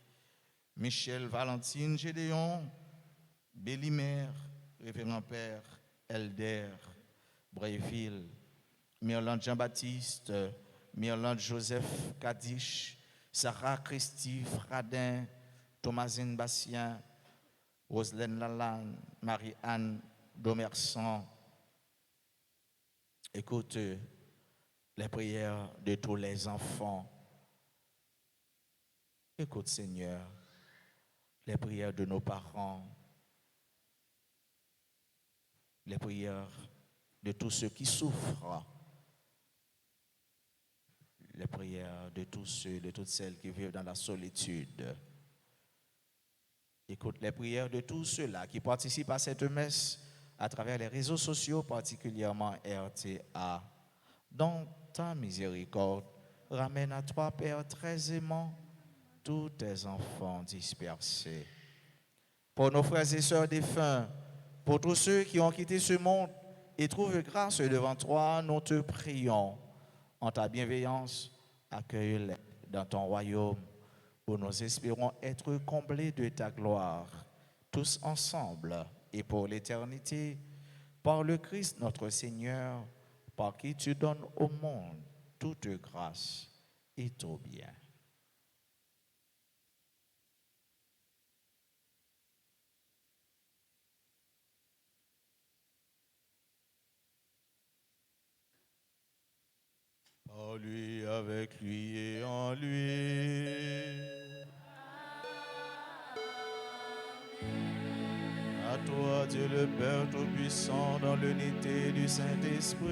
Michel Valentine Gédéon, Bélimer, Révérend Père, Elder, Bréville, Myrlande Jean-Baptiste, Myrlande Joseph Kadish, Sarah Christy Fradin, Thomasine Bastien, Roselaine Lalanne, Marie-Anne Domersan. Écoute les prières de tous les enfants. Écoute, Seigneur, les prières de nos parents, les prières de tous ceux qui souffrent, les prières de tous ceux, de toutes celles qui vivent dans la solitude. Écoute les prières de tous ceux-là qui participent à cette messe à travers les réseaux sociaux, particulièrement RTA. Dans ta miséricorde, ramène à toi, Père, très aimant, tous tes enfants dispersés. Pour nos frères et sœurs défunts, pour tous ceux qui ont quitté ce monde et trouvent grâce devant toi, nous te prions. En ta bienveillance, accueille-les dans ton royaume, où nous espérons être comblés de ta gloire, tous ensemble et pour l'éternité, par le Christ notre Seigneur, par qui tu donnes au monde toute grâce et tout bien. Par lui, avec lui et en lui. À toi, Dieu le Père Tout-Puissant, dans l'unité du Saint-Esprit.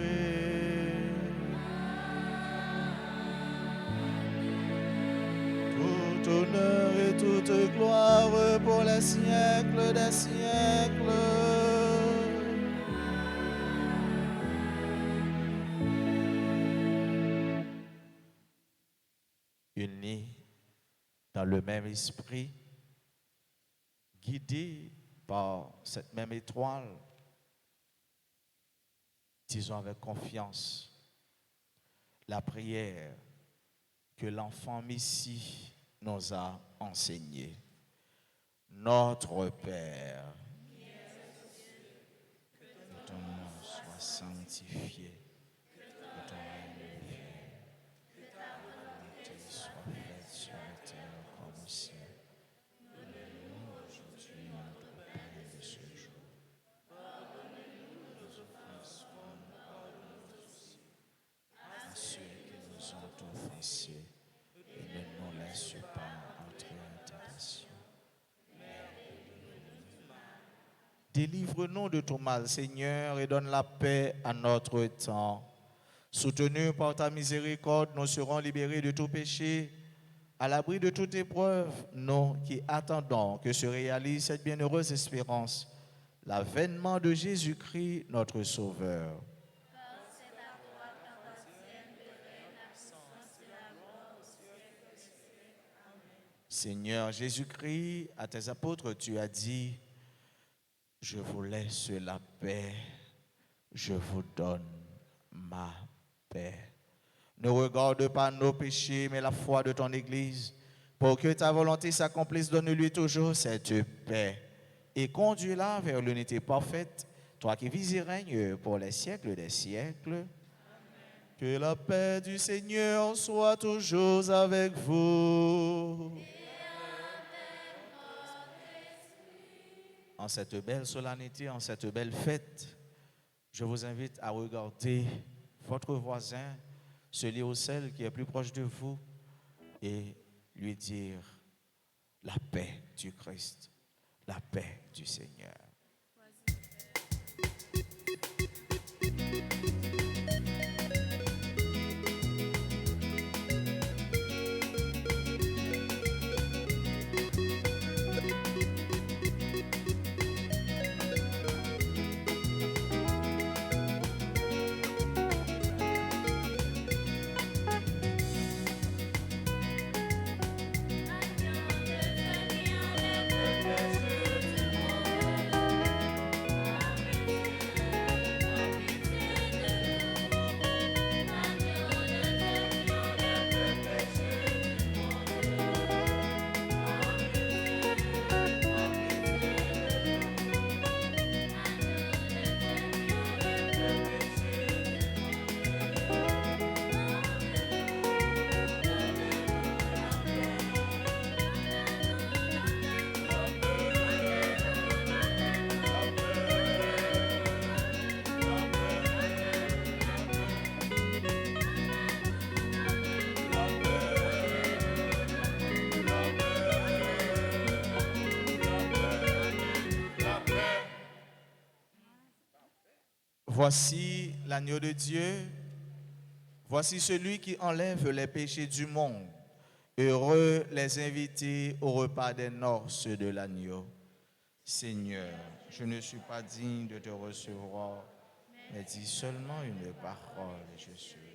Tout honneur et toute gloire pour les siècles des siècles. Unis dans le même esprit, guidés par cette même étoile, disons avec confiance la prière que l'enfant Messie nous a enseignée. Notre Père, que ton nom soit sanctifié, que ton règne vienne, que ta volonté soit faite sur la terre comme au ciel. Donne-nous aujourd'hui notre pain de ce jour. Pardonnez-nous nos offenses comme nous pardonnons aussi à ceux qui nous ont offensés, et ne nous laisse pas entrer en tentation. Délivre-nous de tout mal, Seigneur, et donne la paix à notre temps. Soutenus par ta miséricorde, nous serons libérés de tout péché, à l'abri de toute épreuve, nous qui attendons que se réalise cette bienheureuse espérance, l'avènement de Jésus-Christ, notre Sauveur. Seigneur Jésus-Christ, à tes apôtres, tu as dit: je vous laisse la paix, je vous donne ma paix. Ne regarde pas nos péchés, mais la foi de ton Église. Pour que ta volonté s'accomplisse, donne-lui toujours cette paix et conduis-la vers l'unité parfaite, toi qui vis et règnes pour les siècles des siècles. Amen. Que la paix du Seigneur soit toujours avec vous. En cette belle solennité, en cette belle fête, je vous invite à regarder votre voisin, celui ou celle qui est plus proche de vous, et lui dire la paix du Christ, la paix du Seigneur. Voici l'agneau de Dieu. Voici celui qui enlève les péchés du monde. Heureux les invités au repas des noces de l'agneau. Seigneur, je ne suis pas digne de te recevoir, mais dis seulement une parole et je suis.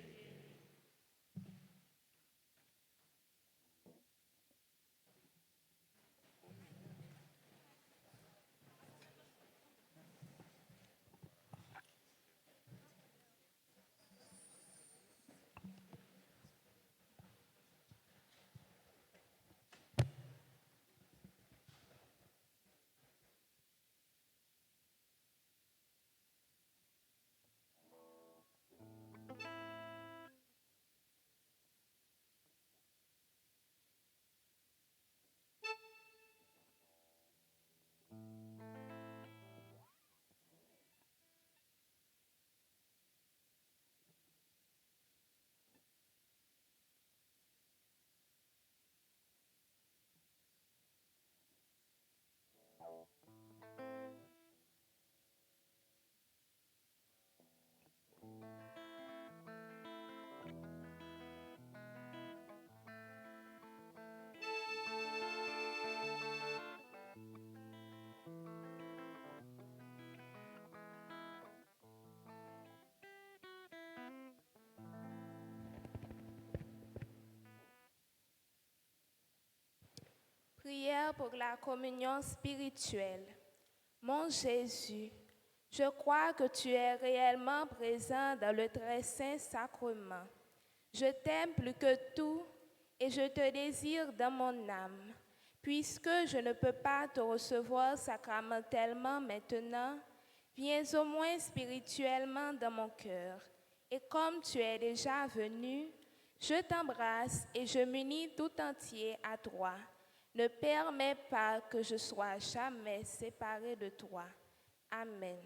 Prière pour la communion spirituelle. Mon Jésus, je crois que tu es réellement présent dans le très saint sacrement. Je t'aime plus que tout et je te désire dans mon âme. Puisque je ne peux pas te recevoir sacramentellement maintenant, viens au moins spirituellement dans mon cœur. Et comme tu es déjà venu, je t'embrasse et je m'unis tout entier à toi. Ne permets pas que je sois jamais séparé de toi. Amen.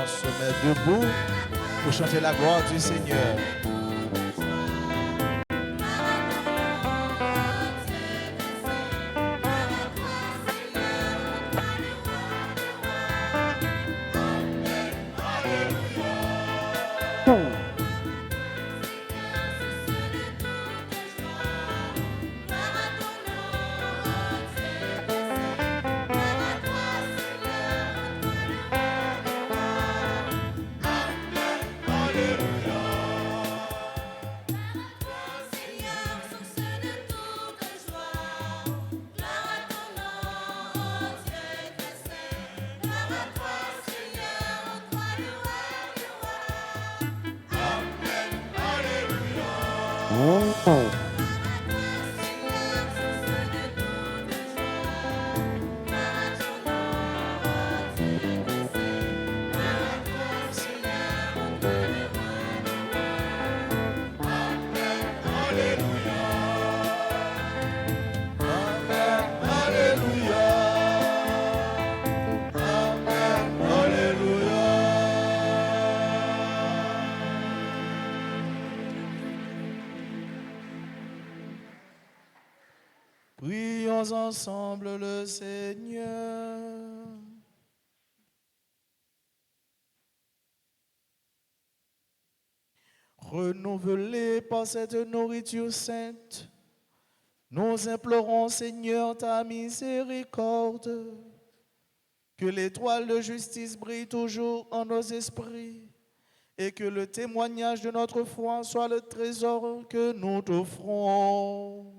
se met debout pour chanter la gloire du Seigneur. Prions ensemble le Seigneur. Renouvelés par cette nourriture sainte, nous implorons, Seigneur, ta miséricorde, que l'étoile de justice brille toujours en nos esprits et que le témoignage de notre foi soit le trésor que nous t'offrons.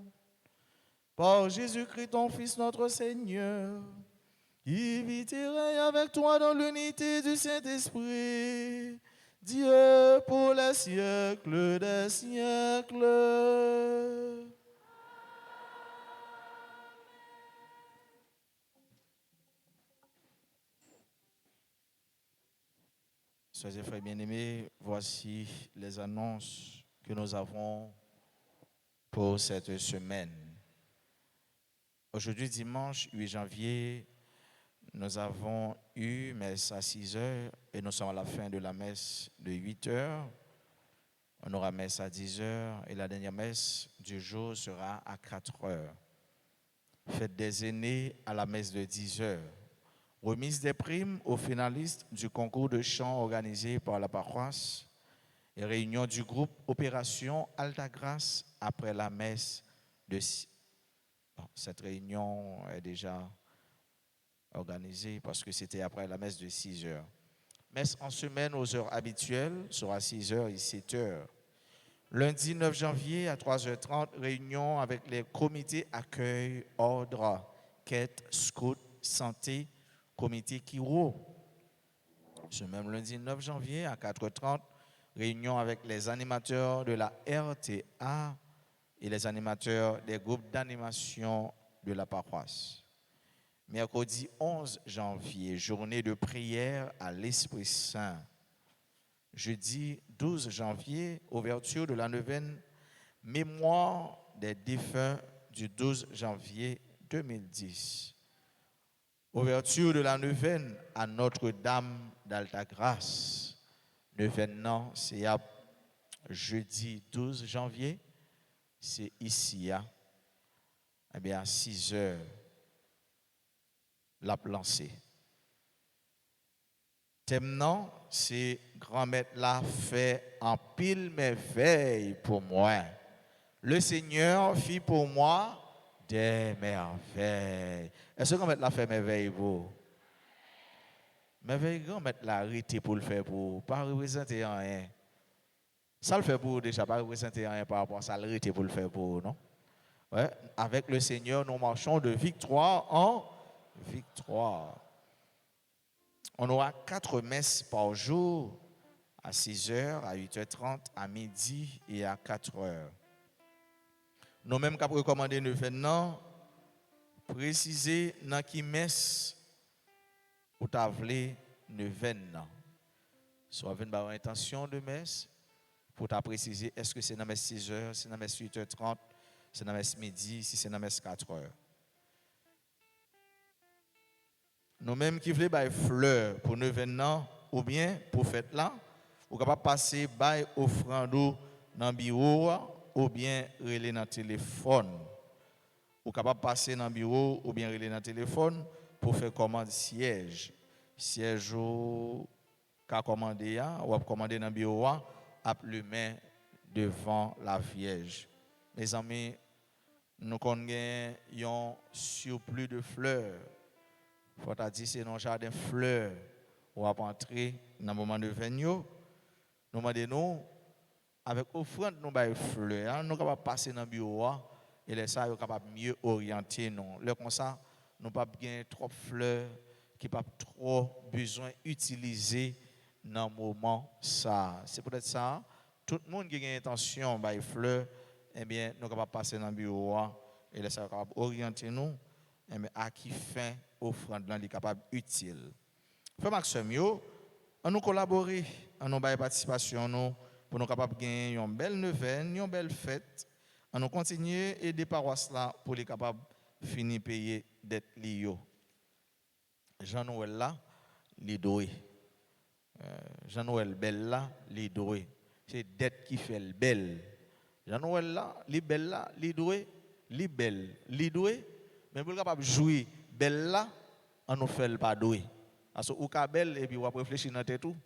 Par Jésus-Christ, ton Fils, notre Seigneur, qui vit et règne avec toi dans l'unité du Saint-Esprit, Dieu pour les siècles des siècles. Chers et frères bien-aimés, voici les annonces que nous avons pour cette semaine. Aujourd'hui, dimanche 8 janvier, nous avons eu messe à 6 heures et nous sommes à la fin de la messe de 8 heures. On aura messe à 10 heures et la dernière messe du jour sera à 4 heures. Fête des aînés à la messe de 10 heures. Remise des primes aux finalistes du concours de chant organisé par la paroisse et réunion du groupe Opération Altagrace après la messe de... Cette réunion est déjà organisée parce que c'était après la messe de 6 heures. Messe en semaine aux heures habituelles sera 6 heures et 7 heures. Lundi 9 janvier à 3h30, réunion avec les comités accueil, ordre, quête, scout, santé, comité Kiro. Ce même lundi 9 janvier à 4h30, réunion avec les animateurs de la RTA et les animateurs des groupes d'animation de la paroisse. Mercredi 11 janvier, journée de prière à l'Esprit Saint. Jeudi 12 janvier, ouverture de la neuvaine Mémoire des défunts du 12 janvier 2010. Ouverture de la neuvaine à Notre-Dame d'Altagrace. Neuvaine, non, c'est à jeudi 12 janvier. C'est ici, à 6 heures, la lancée. Thème non, c'est grand-maître l'a fait en pile merveille pour moi. Le Seigneur fit pour moi des merveilles. Est-ce que grand-maître l'a fait merveille pour vous? Merveille, grand-maître l'a arrêté pour le faire pour vous, pas représenter rien. Ça le fait pour vous déjà, pas représenter rien par rapport à ça, l'arrêté pour le faire pour vous, non? Ouais. Avec le Seigneur, nous marchons de victoire en victoire. On aura 4 messes par jour, à 6 heures, à 8h30, à midi et à 4 heures. Nous-mêmes, nous avons recommandé nous venons préciser dans qui messe ou t'avler ne venons. Soit venir par intention de messe pour t'a préciser est-ce que c'est dans messe 6 heures, c'est dans messe 8h30, c'est dans messe midi, si c'est dans messe 4 heures. Nous-mêmes qui voulons des fleurs pour nous venons, ou bien pour fête là, ou capable passer bail offrande dans bureau ou bien relé dans téléphone. Ou capable passer dans bureau ou bien relé dans téléphone pour faire commande siège. Siège ou qu'a commandé ou commander dans bureau à le mettre devant la Vierge. Mes amis, nous connaissons un surplus de fleurs. Il faut dire c'est dans jardin fleurs ou à entrer dans le moment de venir. Nous demandons avec offrande nous bail fleurs, nous capable passer dans le bureau et les ça capable mieux orienter nous. Le comme ça, nous pas bien trop fleurs qui pas trop besoin utiliser dans le moment ça. C'est peut-être ça. Tout le monde qui a intention bail fleurs, eh bien nous capable passer dans le bureau et les ça capable orienter nous. Eh bien à qui fin offrande là est capable utile. Frère Maxime yo, on nous collaborer, on nous bail participation nous pour nous capables de gagner une belle neuvaine, une belle fête. On nous continuer et aider paroisses là pour les capables finir payer dette lio. Jean-Noël là, les doué. Jean-Noël belle là, les doué. C'est dette qui fait le belle. Jean-Noël là, les belles là, les doué, les belles, les doué. Mais pour capable jouer belle là, on nous fait le pas doué. Parce que ou ka belle et puis on réfléchir dans tête tout.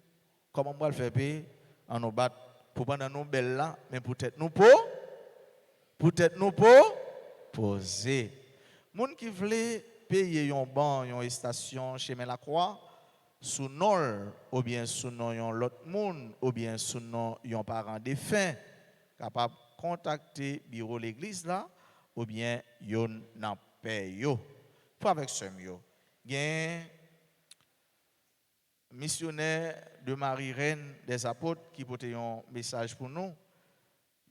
Comment on va le faire payer? On nous bat pour prendre nous belle là, mais peut-être nous poser. Moun qui veut payer un banc, une station chez Melacroix, sous nom ou bien sous nom l'autre monde ou bien sous nom un parent défunt, capable contacter bureau l'église là ou bien yon nan paye yo. Pour avec ce mieux. Gen missionnaire de Marie-Reine des Apôtres qui porte un message pour nous.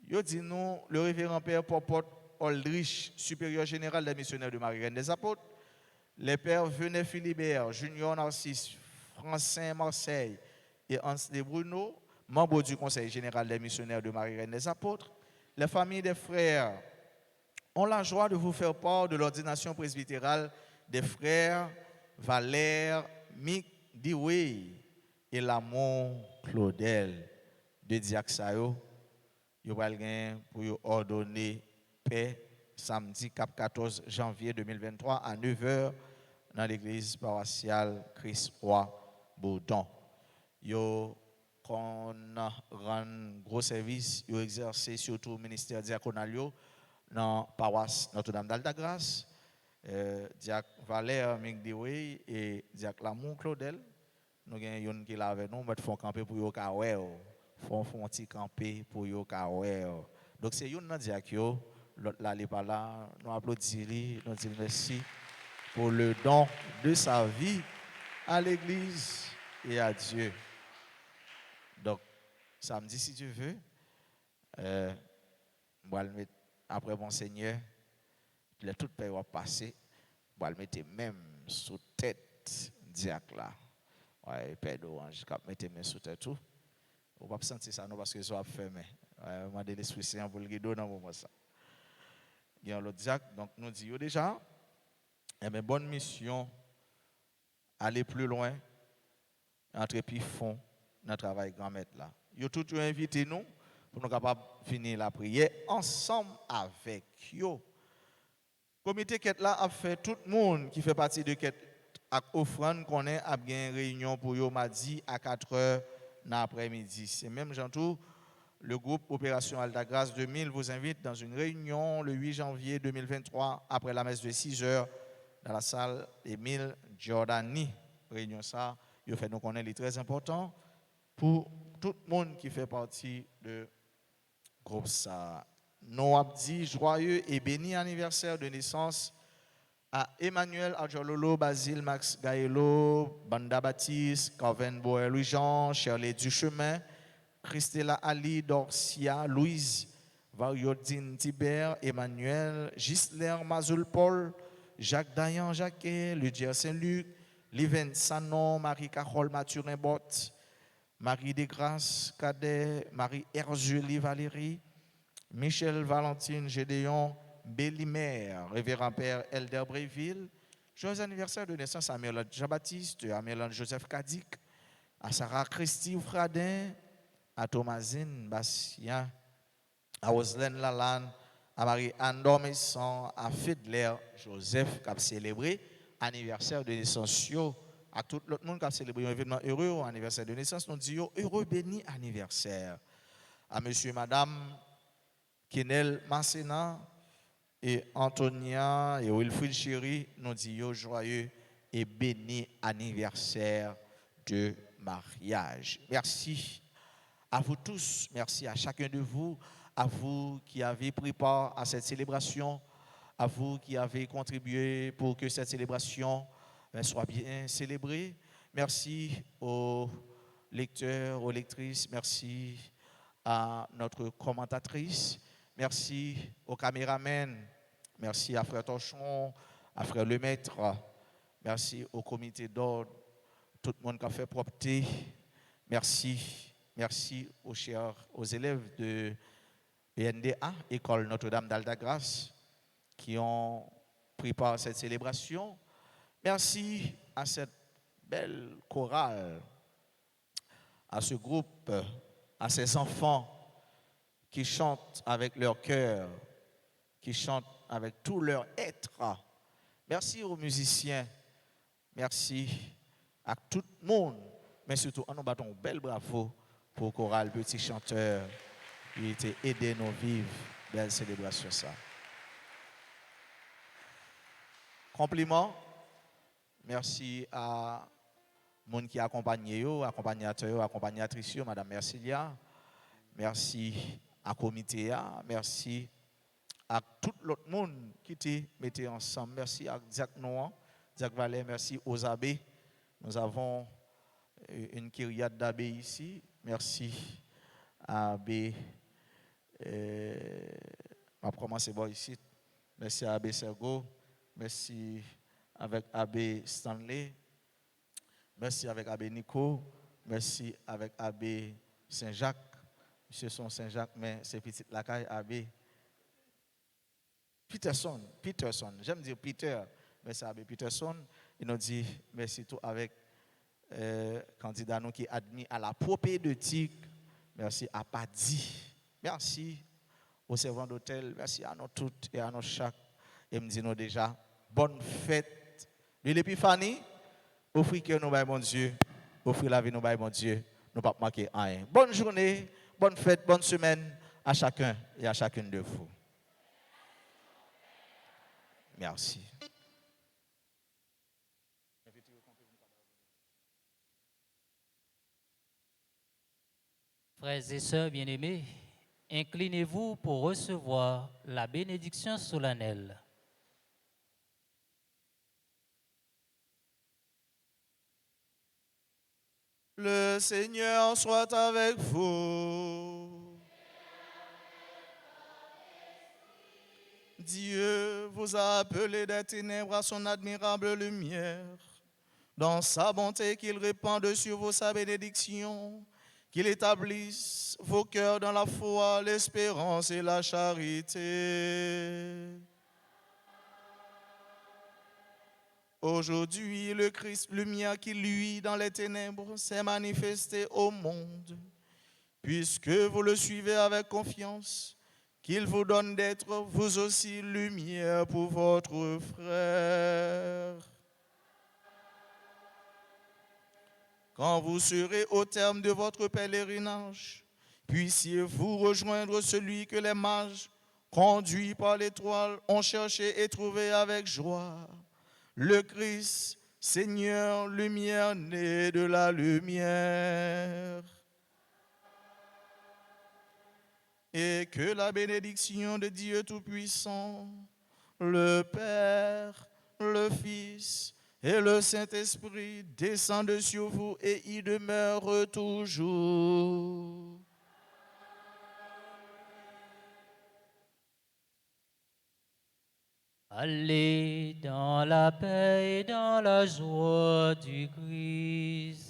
Il dit nous, le révérend Père Popote Oldrich, supérieur général des missionnaires de Marie-Reine des Apôtres, les pères Venet Philibert, Junior Narcisse, Francin Marseille et Hans de Bruno, membres du Conseil général des missionnaires de Marie-Reine des Apôtres, les familles des frères ont la joie de vous faire part de l'ordination presbytérale des frères Valère, Mick, Diwey et Lamont Claudel de Diaxayo. Yo va pour ordonner paix samedi 14 janvier 2023 à 9h dans l'église paroissiale Christ Roi Bourdon. Yo qu'on rend gros service, yo exercer surtout le ministère diaconal dans la paroisse Notre-Dame d'Altagrace. Diac Valère Mingdiwe et Diac Lamont Claudel. Nous avons yon qui là avec nous, mais font camper pour yo ka wè. Font petit camper pour yo ka wè. Donc c'est yon nan diac yo, l'autre là il pas là. Nous applaudissons, nous disons merci pour le don de sa vie à l'église et à Dieu. Donc samedi si tu veux, moi le mettre après mon Seigneur, les toutes paix va passer, moi le mettre même sous tête diac là. Ouais, père d'orange, cap mettez main sous tête tout. On va pas sentir ça non parce que ça va fermer. Ouais, on demander l'esprit saint pour le guider dans moment ça. Il y a l'autre diac, donc nous disons déjà mais bonne mission aller plus loin entre puis fond dans travail grand maître là. Yo tout invité nous pour nous capable finir la prière ensemble avec yo. Comité quête là a fait tout le monde qui fait partie de quête ak offrande qu'on est a bien réunion pour yo mardi à 4h dans l'après-midi. C'est même Jean-Tout, le groupe Opération Altagrace 2000 vous invite dans une réunion le 8 janvier 2023 après la messe de 6h dans la salle Émile Giordani. Réunion ça, il fait nous connaître est très important pour tout le monde qui fait partie de groupe ça. Nous avons dit joyeux et béni anniversaire de naissance à Emmanuel Adjololo, Basile Max Gaëlo, Banda Baptiste, Calvin Boer Louis-Jean, Shirley Duchemin, Christella Ali, Dorcia, Louise, Variodine Tibert, Emmanuel, Gisler Mazoul Paul, Jacques Dayan Jacquet, Ludier Saint-Luc, Liven Sanon, Marie-Carole Mathurin-Bott, Marie Desgrâces Cadet, Marie Erzulie Valérie, Michel Valentine Gédéon, Bélimer, Révérend Père Elder Bréville, joyeux anniversaire de naissance à Mélanie Jean-Baptiste, à Mélanie Joseph Cadic, à Sarah Christy Fradin, à Thomasine Bastien, à Roselène Lalande, à Marie-Anne Dormesson, à Fidler Joseph qui a célébré l'anniversaire de naissance, à tout le monde qui a célébré un événement heureux, anniversaire de naissance, nous disons heureux béni anniversaire. À monsieur et madame Kenel Massena et Antonia et Wilfried Chéri, nous disons joyeux et béni anniversaire de mariage. Merci à vous tous, merci à chacun de vous, à vous qui avez pris part à cette célébration, à vous qui avez contribué pour que cette célébration soit bien célébrée. Merci aux lecteurs, aux lectrices, merci à notre commentatrice, merci aux caméramens, merci à Frère Torchon, à Frère Lemaître, merci au comité d'ordre, tout le monde qui a fait propreté, merci aux élèves de ENDA, École Notre-Dame d'Altagrace, qui ont pris part à cette célébration. Merci à cette belle chorale, à ce groupe, à ces enfants qui chantent avec leur cœur, qui chantent avec tout leur être. Merci aux musiciens, merci à tout le monde, mais surtout, nous battons un bel bravo pour le choral Petit Chanteur qui a été aidé à vivre belle célébration ça. Compliment, merci à monde qui accompagne accompagnateur, accompagnatrice, Madame Mercilia. Merci à comité, merci à tout l'autre monde qui te mettait ensemble. Merci à Jacques Noan, Jacques Vallet, merci aux abbés. Nous avons une kyriade d'abbés ici. Merci à abbé. On va commencer par ici. Merci à abbé Sergo. Merci avec abbé Stanley. Merci avec abbé Nico. Merci avec abbé Saint-Jacques. Monsieur son Saint-Jacques, mais c'est petit lacaille abbé Peterson. J'aime dire Peter, mais c'est abbé Peterson. Il nous dit merci tout avec candidat nous qui est admis à la propédeutique. Merci à Padi. Merci aux servants d'hôtel. Merci à nous toutes et à nous chaque. Et me dit nous déjà bonne fête de l'Épiphanie. Offrez que nous bail mon Dieu. Offrez la vie nous bail mon Dieu. Nous pas manquer rien. Bonne journée, bonne fête, bonne semaine à chacun et à chacune de vous. Merci. Frères et sœurs bien-aimés, inclinez-vous pour recevoir la bénédiction solennelle. Le Seigneur soit avec vous. Dieu vous a appelé des ténèbres à son admirable lumière. Dans sa bonté qu'il répande sur vous sa bénédiction, qu'il établisse vos cœurs dans la foi, l'espérance et la charité. Aujourd'hui, le Christ, lumière qui lui, dans les ténèbres, s'est manifesté au monde. Puisque vous le suivez avec confiance, qu'il vous donne d'être vous aussi lumière pour votre frère. Quand vous serez au terme de votre pèlerinage, puissiez-vous rejoindre celui que les mages, conduits par l'étoile, ont cherché et trouvé avec joie. Le Christ, Seigneur, lumière née de la lumière. Et que la bénédiction de Dieu Tout-Puissant, le Père, le Fils et le Saint-Esprit descendent sur vous et y demeurent toujours. Allez dans la paix et dans la joie du Christ.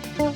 Thank you.